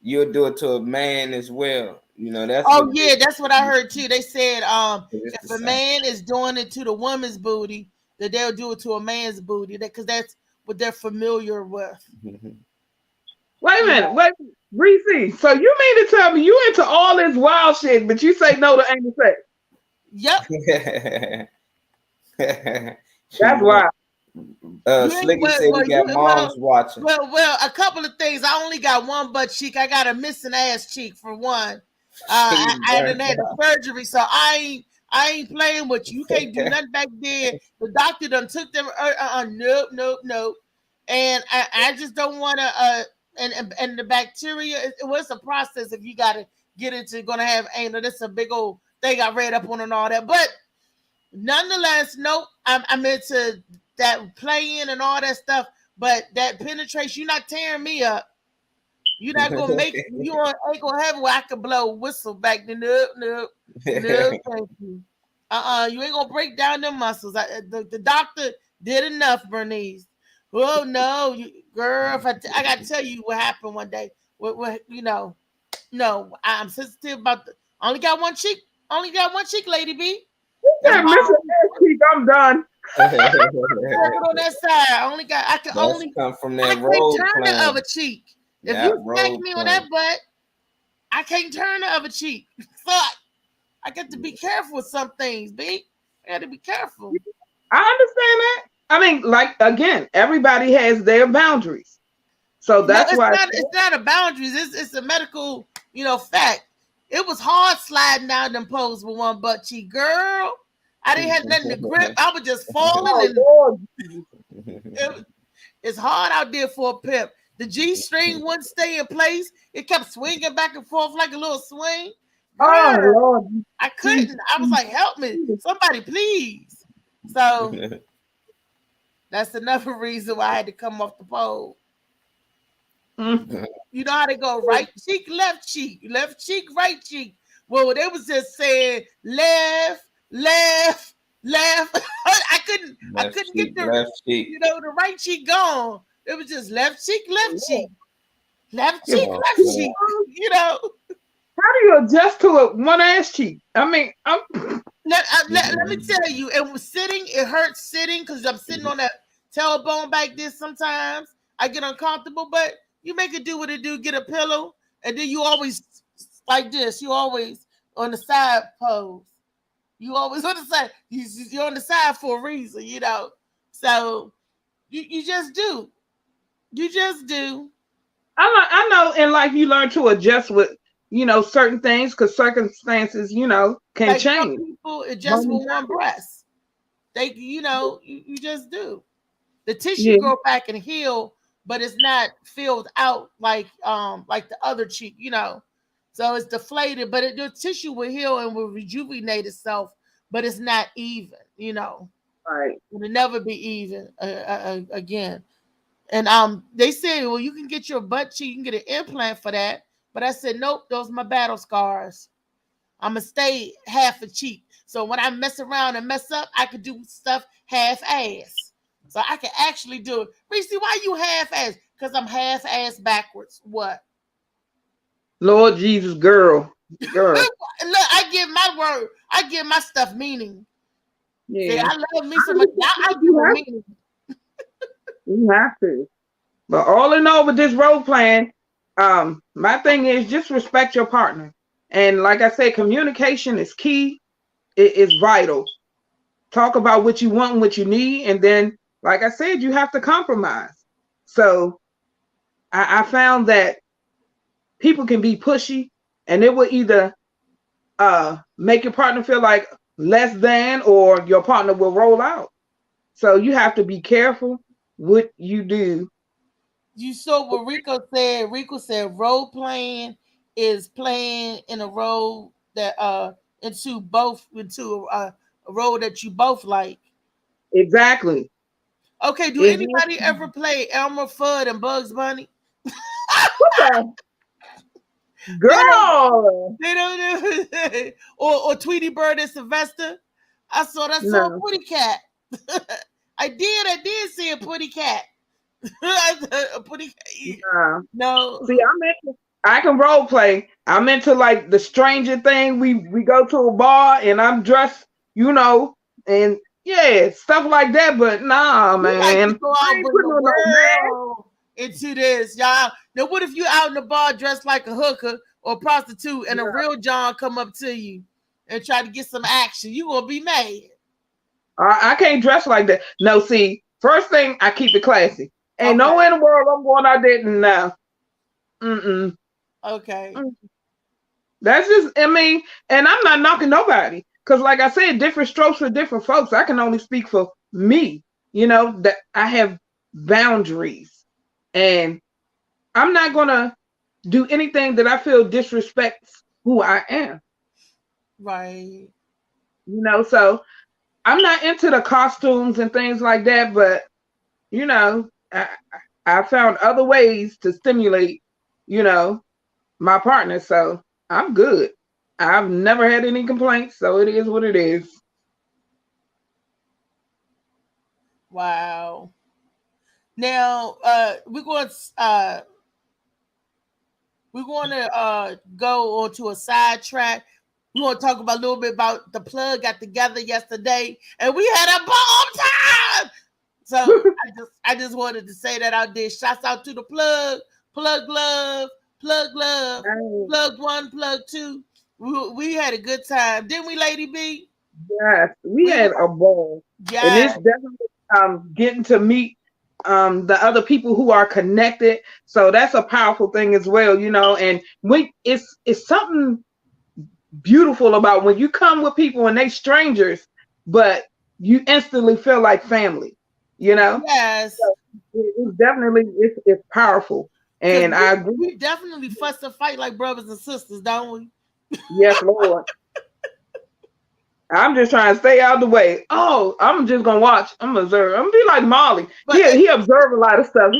C: you'll do it to a man as well. That's
A: that's what I heard too. They said if a man is doing it to the woman's booty, that they'll do it to a man's booty, because that's what they're familiar with.
B: Wait a
A: You
B: minute.
A: know.
B: Wait, Reese. So you mean to tell me you into all this wild shit, but you say no to anal sex?
A: Yep.
B: That's
C: Shoot,
B: wild.
A: You ain't
C: Slicky said we got moms watching.
A: well. A couple of things. I only got one butt cheek. I got a missing ass cheek for one.
C: She
A: I
C: burnt
A: done had the
C: out.
A: surgery, so I ain't playing with you. You can't do nothing back there. The doctor done took them. Nope, nope, nope. And I just don't want to. And the bacteria. It was a process if you got to get into gonna have anal. That's a big old thing I read up on and all that. But nonetheless, nope. I'm into that playing and all that stuff. But that penetration, you're not tearing me up. You're not gonna make ain't gonna have where I can blow a whistle back then. Nope, nope, nope, thank you. You ain't gonna break down them muscles. The doctor did enough, Bernice. Oh no, girl, if I gotta tell you what happened one day. What no, I'm sensitive about the only got one cheek, Lady B. That's
B: Yeah,
A: my
B: missing ass cheek. I'm done.
A: on that side.
C: That's come from
A: I
C: that
A: can't
C: road
A: turn the
C: plan.
A: other cheek. If
C: That
A: you smack
C: road
A: me on
C: plan.
A: that butt, I can't turn the other cheek. Fuck. I got to be careful with some things, B. I got to be careful.
B: I understand that. I mean, like again, everybody has their boundaries. So
A: No,
B: that's why
A: it's not a boundaries. It's a medical, fact. It was hard sliding down them poles with one butt cheek, girl. I didn't have nothing to grip. I was just falling,
B: oh
A: and
B: Lord.
A: it's hard out there for a pimp. The G string wouldn't stay in place. It kept swinging back and forth like a little swing.
B: Oh
A: Girl,
B: Lord.
A: I couldn't. I was like, help me. Somebody, please. So that's another reason why I had to come off the pole.
B: Mm.
A: You know how they go right cheek, right cheek. Well, they was just saying left, left, left. I couldn't
C: Cheek,
A: get the
C: left cheek.
A: the right cheek gone. It was just left cheek, left cheek. Left cheek,
C: Oh,
A: left
C: man.
A: cheek.
B: How do you adjust to a one ass cheek? I mean,
A: Let me tell you, it was sitting, it hurts sitting because I'm sitting on that tailbone like this sometimes. I get uncomfortable, but you make it do what it do, get a pillow, and then you always like this. You always on the side pose. You always on the side. You're on the side for a reason, So you just do. You just do.
B: I know in life you learn to adjust with certain things because circumstances can
A: Like some
B: change.
A: people, it just with one breast. They, you just do. The tissue
B: Yeah.
A: grow back and heal, but it's not filled out like the other cheek, So it's deflated, but the tissue will heal and will rejuvenate itself, but it's not even,
B: Right.
A: It'll never be even again. And they said, well, you can get your butt cheek, you can get an implant for that. But I said, nope, those are my battle scars. I'm gonna stay half a cheek. So when I mess around and mess up, I could do stuff half ass. So I can actually do it. Reese, why you half ass? Because I'm half ass backwards. What?
B: Lord Jesus, girl.
A: Look, I give my word, I give my stuff meaning.
B: Yeah.
A: See, I love me so much. I give it meaning.
B: You have to. But all in all with this role playing, my thing is just respect your partner. And like I said, communication is key. It is vital. Talk about what you want and what you need. And then, like I said, you have to compromise. So I found that people can be pushy and it will either make your partner feel like less than or your partner will roll out. So you have to be careful what you do.
A: You saw what Rico said. Rico said role playing is playing in a role that into a role that you both like.
B: Exactly.
A: Okay, do anybody ever play Elmer Fudd and Bugs Bunny?
B: Girl.
A: They don't or Tweety Bird and Sylvester. I saw a Putty Cat. I did see a Putty Cat. A Putty Cat. No.
B: See, I can role play. I'm into like the Stranger Thing. We go to a bar and I'm dressed, and yeah, stuff like that. But nah, man.
A: Like to go out with the world. into this, y'all. Now, what if you out in the bar dressed like a hooker or a prostitute and a real John come up to you and try to get some action? You gonna be mad.
B: I can't dress like that. No, see, first thing, I keep it classy. Ain't
A: Okay.
B: no way in the world I'm going out there now. Mm-mm.
A: Okay.
B: That's just, I mean, and I'm not knocking nobody. Because like I said, different strokes for different folks. I can only speak for me, that I have boundaries. And I'm not going to do anything that I feel disrespects who I am.
A: Right.
B: So I'm not into the costumes and things like that, but I found other ways to stimulate, my partner. So I'm good. I've never had any complaints, so it is what it is.
A: Wow. Now, we're going to go on to a sidetrack. We're going to talk about a little bit about the plug got together yesterday, and we had a bomb time. So I just wanted to say that out there. Shouts out to the plug love, plug 1, plug 2. We had a good time, didn't we, Lady B?
B: Yes, we had a ball.
A: Yes.
B: And it's definitely getting to meet the other people who are connected. So that's a powerful thing as well, and it's something beautiful about when you come with people and they strangers, but you instantly feel like family,
A: Yes.
B: So it's definitely it's powerful. And I agree.
A: We definitely fuss and fight like brothers and sisters, don't we?
B: Yes, Lord. I'm just trying to stay out of the way. Oh, I'm just gonna watch. I'm gonna observe. I'm gonna be like Molly. He observe a lot of stuff.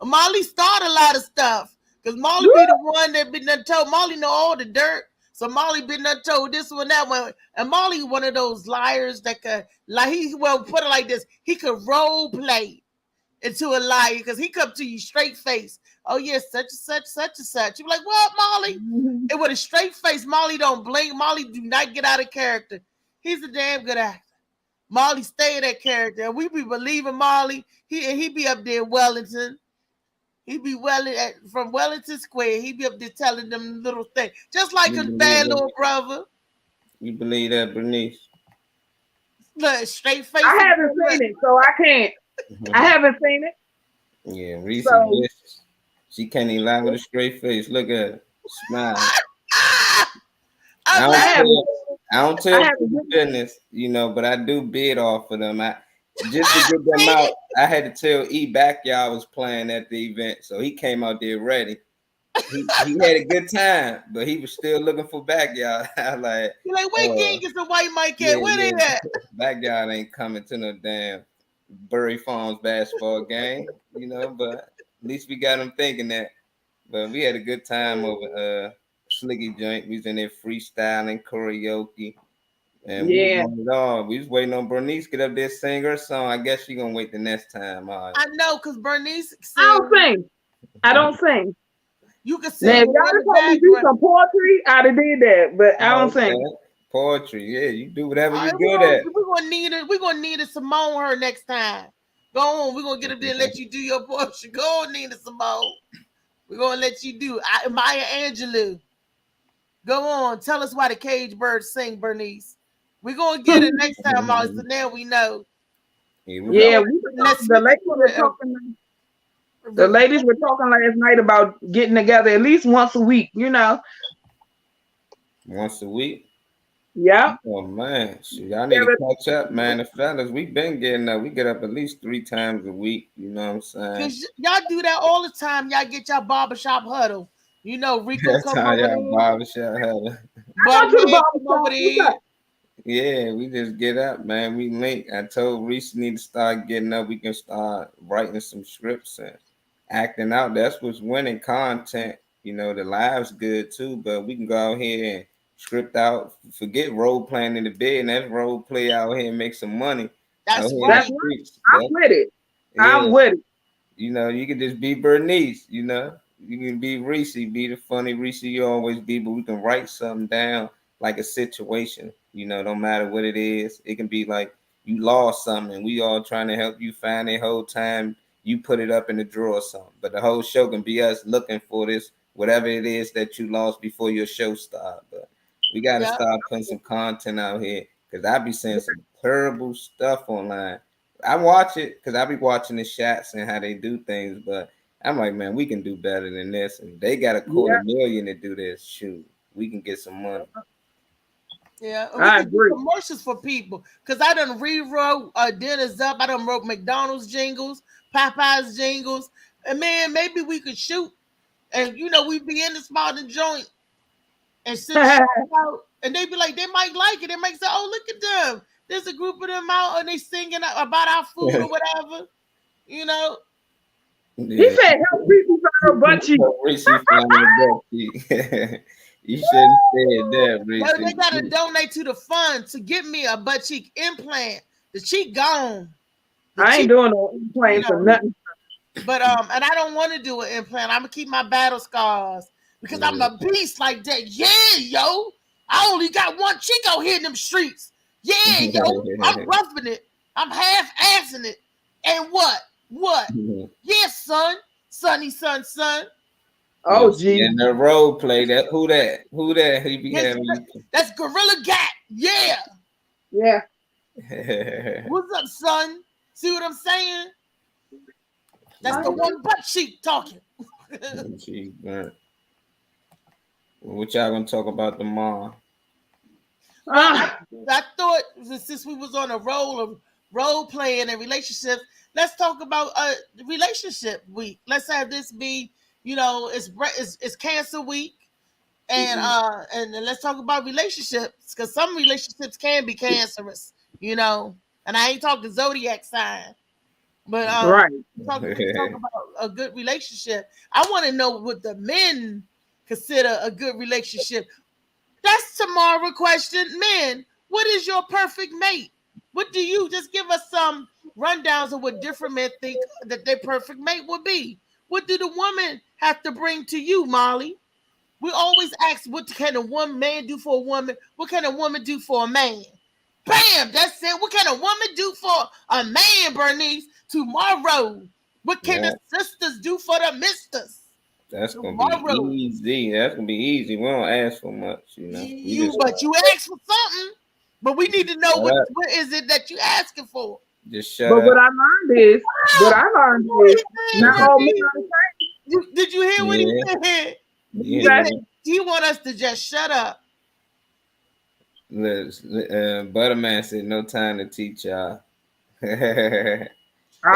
A: Molly started a lot of stuff because Molly be the one that been done told. Molly know all the dirt, so Molly been done told this one, that one, and Molly one of those liars that could put it like this. He could role play into a liar because he come to you straight face. Oh yes, such and such. You're like, what, Molly? And with a straight face, Molly don't blink. Molly do not get out of character. He's a damn good actor. Molly stay in that character. And we be believing Molly. He be up there in Wellington. He be from Wellington Square. He be up there telling them little things. Just like his bad little brother.
C: You believe that, Bernice?
A: Look, straight face.
B: I haven't seen it, so I can't. I haven't seen it.
C: Yeah, Reese, she can't even lie with a straight face. Look at her. Smile. I don't tell people business, but I do bid off of them. Just to get them out, I had to tell E Backyard was playing at the event, so he came out there ready. He had a good time, but he was still looking for Backyard.
A: Where Genghis and White Mike at? Where they at?
C: Backyard ain't coming to no damn Bury Farms basketball game, but at least we got him thinking that. But we had a good time over Slicky joint. We was in there freestyling, karaoke. And we was waiting on Bernice get up there sing her song. I guess she gonna wait the next time.
A: I know, because Bernice
B: I don't sing.
A: You can sing.
B: Now, if y'all told me do some poetry, I'd have did that, but I don't sing.
C: Poetry, yeah, you do whatever you're good at.
A: We're gonna need a Simone her next time. Go on, we're gonna get up there and let you do your poetry. Go on, Nina Simone. We're gonna let you do Maya Angelou. Go on, tell us why the cage birds sing, Bernice. We're gonna get it next time, Molly. So now we know.
B: The ladies were talking last night about getting together at least once a week,
C: Once a week?
B: Yeah.
C: Oh man, y'all need to catch up, man. The fellas, we've been getting up. We get up at least 3 times a week. You know what I'm saying?
A: Cause y'all do that all the time. Y'all get y'all barbershop huddle. Rico come over there.
C: Barbershop huddle. Yeah, we just get up, man. We link. I told Reese need to start getting up. We can start writing some scripts and acting out. That's what's winning content. The live's good too, but we can go out here and script out. Forget role playing in the bed, and that's role play out here and make some money.
A: That's right.
B: I'm with it. I'm with it.
C: You can just be Bernice. You can be Reese, be the funny Reese you always be, but we can write something down like a situation. No matter what it is. It can be like you lost something. We all trying to help you find it whole time. you put it up in the drawer or something. But the whole show can be us looking for this, whatever it is that you lost before your show started. But we got to start putting some content out here because I be seeing some terrible stuff online. I watch it because I be watching the shots and how they do things, but I'm like, man, we can do better than this. And they got $250,000 to do this. Shoot, we can get some money.
A: Yeah, I agree. Commercials for people because I done rewrote Dinners Up. I done wrote McDonald's jingles, Popeyes jingles, and man, maybe we could shoot, and we be in the smaller joint and sit out, and they be like, they might like it. They might say, oh, look at them. There's a group of them out and they singing about our food or whatever,
B: Yeah. He said, help people find a butt cheek.
C: You shouldn't say that, Reese.
A: Well, they gotta donate to the fund to get me a butt cheek implant. The cheek gone.
B: I ain't doing no implant for nothing.
A: But and I don't want to do an implant. I'm gonna keep my battle scars because I'm a beast like that. Yeah, yo. I only got one chick out here in them streets. Yeah, yo. I'm roughing it. I'm half-assing it. And what? Yes, son. Sonny, son.
B: Oh, gee.
C: In the role play, who that? He be having.
A: That's Gorilla Gat. Yeah. What's up, son? See what I'm saying? That's the one butt cheek talking.
C: What y'all gonna talk about tomorrow?
A: I thought since we was on a roll of role playing and relationships, let's talk about relationship week. Let's have this be, it's Cancer week, and and let's talk about relationships because some relationships can be cancerous, and I ain't talking zodiac sign, but talk about a good relationship. I want to know what the men consider a good relationship. That's tomorrow's question. Men, what is your perfect mate? What do you just give us some rundowns of what different men think that their perfect mate would be? What do the woman have to bring to you, Molly? We always ask, what can a man do for a woman? What can a woman do for a man? Bam, that's it. What can a woman do for a man, Bernice? Tomorrow. What can the sisters do for the misters?
C: That's gonna be easy. That's gonna be easy. We don't ask for much,
A: But you ask for something. But we need to know what is it that you asking for.
C: Just shut
B: up.
C: What
B: I learned is not all men are the
A: same. Did you hear what he said?
C: Yeah.
A: He want us to just shut up.
C: Butterman said no time to teach y'all.
B: I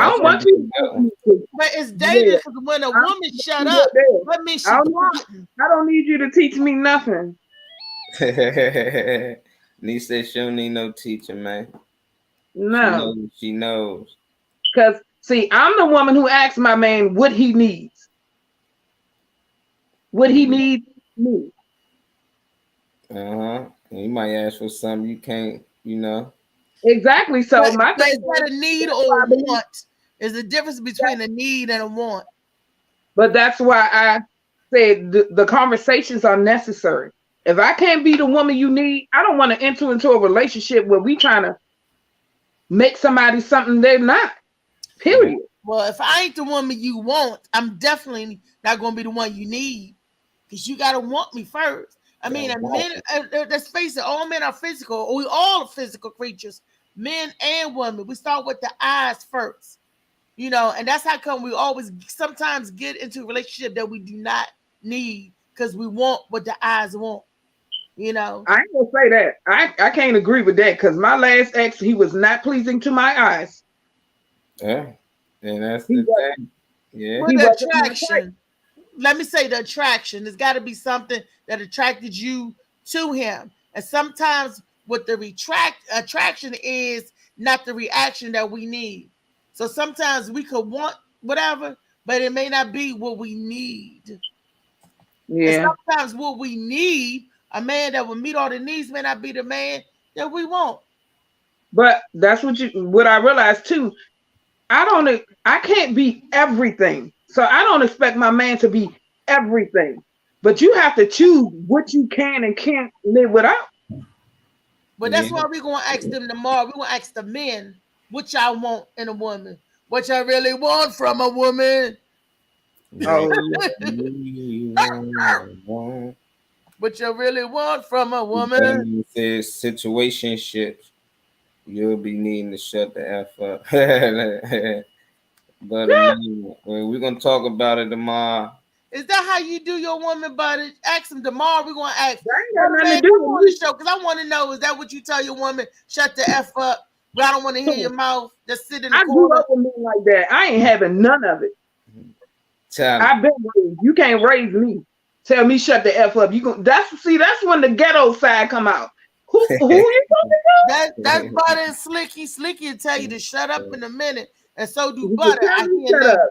B: don't want you to.
A: But it's dangerous because when a woman shut up, that means
B: I don't need you to teach me nothing.
C: Niece said she don't need no teaching, man.
B: No.
C: She knows.
B: Because, see, I'm the woman who asks my man what he needs. What he needs me.
C: You might ask for something you can't,
B: Exactly. So
A: but
B: my thing
A: is that a need or a want? Is the difference between a need and a want.
B: But that's why I said the conversations are necessary. If I can't be the woman you need, I don't want to enter into a relationship where we trying to make somebody something they're not. Period.
A: Well, if I ain't the woman you want, I'm definitely not going to be the one you need because you got to want me first. I mean, men, let's face it, all men are physical. We all are physical creatures, men and women. We start with the eyes first, and that's how come we always sometimes get into a relationship that we do not need because we want what the eyes want. I ain't
B: gonna say that. I can't agree with that because my last ex, he was not pleasing to my eyes.
C: Yeah, and that's the thing. Yeah,
A: the attraction. Let me say the attraction. There's got to be something that attracted you to him, and sometimes what the attraction is not the reaction that we need. So sometimes we could want whatever, but it may not be what we need.
B: Yeah.
A: And sometimes what we need. A man that will meet all the needs may not be the man that we want.
B: But that's what I realized too. I can't be everything. So I don't expect my man to be everything. But you have to choose what you can and can't live without.
A: But that's why we're going to ask them tomorrow. We're going to ask the men what y'all want in a woman. What you really want from a woman?
B: Oh,
A: What you really want from a woman?
C: It says situationships. You'll be needing to shut the F up. But we're gonna talk about it tomorrow.
A: Is that how you do your woman buddy? Ask them tomorrow. We're gonna ask.
B: that ain't got
A: Man,
B: nothing to
A: come
B: do
A: on
B: with
A: the show because I want to know. Is that what you tell your woman? Shut the F up. But I don't want to hear
B: me.
A: your mouth. Just sit in the
B: I grew
A: corner.
B: up with men like that. I ain't having none of it.
C: Tell
B: I've been raised. You can't raise me. Tell me shut the F up. You go. That's when the ghetto side come out. Who you talking
A: That's Butter and Slicky. Slicky will tell you to shut up in a minute, and so do
B: to?
A: Butter. I
B: Tell me
A: hear
B: shut
A: that.
B: up.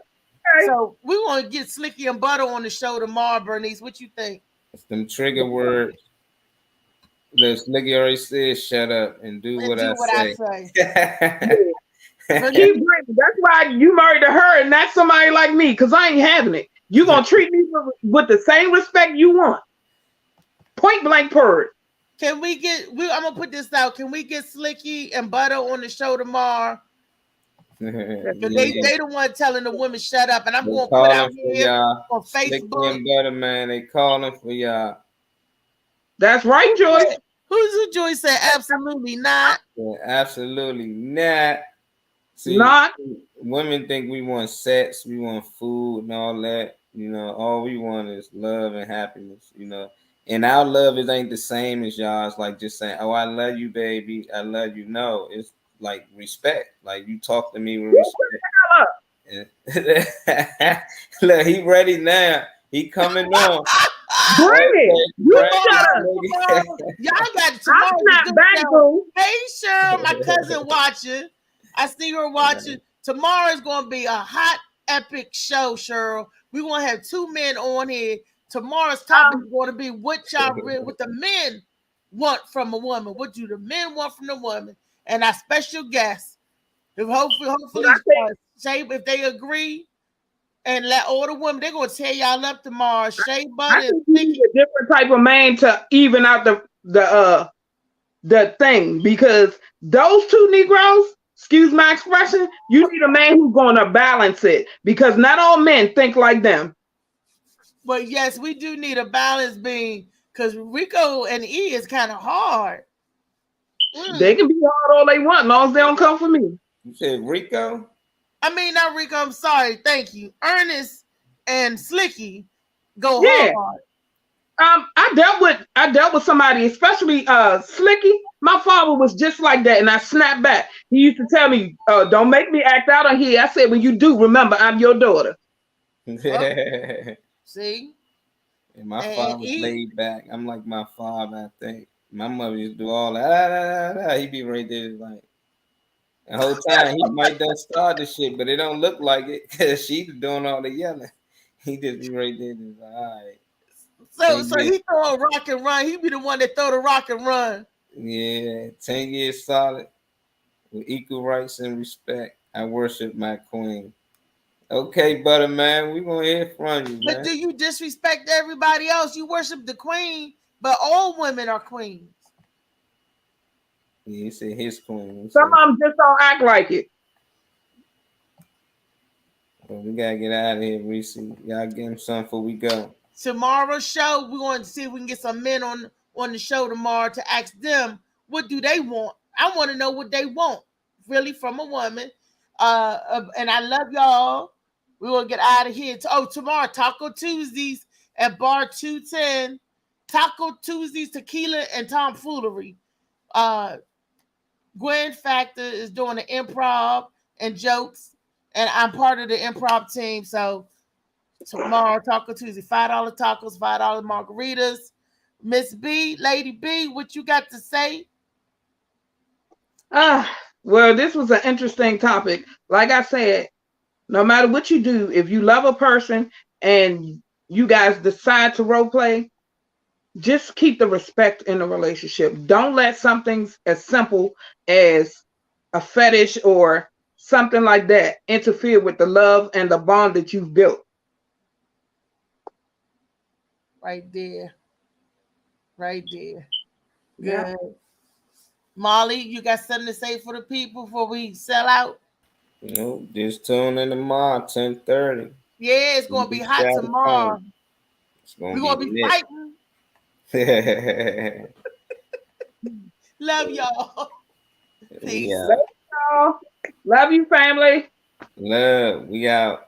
B: Okay.
A: So we want to get Slicky and Butter on the show tomorrow, Bernice. What you think?
C: it's them trigger words. The Slicky already said shut up and do
A: And
C: what
A: do
C: I
A: what
C: say.
A: I say.
B: Keep bringing. That's why you married to her and not somebody like me, because I ain't having it. You gonna treat me with the same respect you want. Point blank period.
A: Can we get? I'm gonna put this out. Can we get Slicky and Butter on the show tomorrow? Because they the one telling the women shut up, and I'm
C: They
A: gonna put out
C: calling for
A: here
C: y'all.
A: on
C: Slicky
A: Facebook.
C: and Butter, man. They calling for y'all.
B: That's right, Joyce.
A: Who's Joyce said? Absolutely not.
C: Yeah, absolutely not. See,
B: Not.
C: women think we want sex, we want food and all that. You know, all we want is love and happiness. You know, and our love is ain't the same as y'all's. Like just saying, "Oh, I love you, baby. I love you." No, it's like respect. Like you talk to me with respect. Look, he ready now. He coming on.
B: Bring it. You
C: Right,
B: shut up.
A: Tomorrow, y'all got
B: I'm
A: tomorrow.
B: not back, boo.
A: Hey, Cheryl, my cousin watching. I see her watching. Tomorrow is going to be a hot, epic show, Cheryl. We're going to have two men on here. Tomorrow's topic is going to be what the men want from a woman. What do the men want from the woman? And our special guest, hopefully, if they agree, and let all the women, they're going to tear y'all up tomorrow. Shea Butter.
B: I think you need a different type of man to even out the thing, because those two Negroes, excuse my expression, you need a man who's going to balance it, because not all men think like them.
A: But yes, we do need a balance being, because Rico and E is kind of hard.
B: They can be hard all they want, as long as they don't come for me.
C: You said Rico?
A: I mean, not Rico. I'm sorry. Thank you. Ernest and Slicky go hard.
B: I dealt with somebody, especially Slicky. My father was just like that, and I snapped back. He used to tell me, "Don't make me act out on here." I said, "When you do, remember I'm your daughter."
A: See?
C: And my father was laid back. I'm like my father, I think. My mother used to do all that. He be right there like the whole time. He might done start the shit, but it don't look like it because she's doing all the yelling. He just be right there just like, all right.
A: So he throw a rock and run. He be the one that throw the rock and run.
C: Yeah, 10 years solid with equal rights and respect. I worship my queen. Okay, Butter man, we're gonna hear from you, man.
A: But do you disrespect everybody else? You worship the queen, but all women are queens.
C: Yeah, he said his queen.
B: Some of them just don't act like it.
C: Well, we gotta get out of here, Reese. Y'all give him something before we go.
A: Tomorrow's show, we're going to see if we can get some men on the show tomorrow to ask them what do they want. I want to know what they want, really, from a woman. And I love y'all. We will get out of here. Tomorrow, Taco Tuesdays at Bar 210. Taco Tuesdays, tequila, and tomfoolery. Gwen Factor is doing the improv and jokes, and I'm part of the improv team. So tomorrow, Taco Tuesday, $5 tacos, $5 margaritas. Miss B, Lady B, what you got to say?
B: Well, this was an interesting topic. Like I said, no matter what you do, if you love a person and you guys decide to role play, just keep the respect in the relationship. Don't let something as simple as a fetish or something like that interfere with the love and the bond that you've built.
A: Right there. Good.
B: Yeah.
A: Molly, you got something to say for the people before we sell out?
C: Nope, just tune in tomorrow, 10:30.
A: Yeah, it's gonna be hot tomorrow.
C: It's gonna
A: We're gonna be fighting.
C: lit.
A: Love y'all. Peace.
C: Yeah.
B: Love y'all. Love you, family.
C: Love. We out.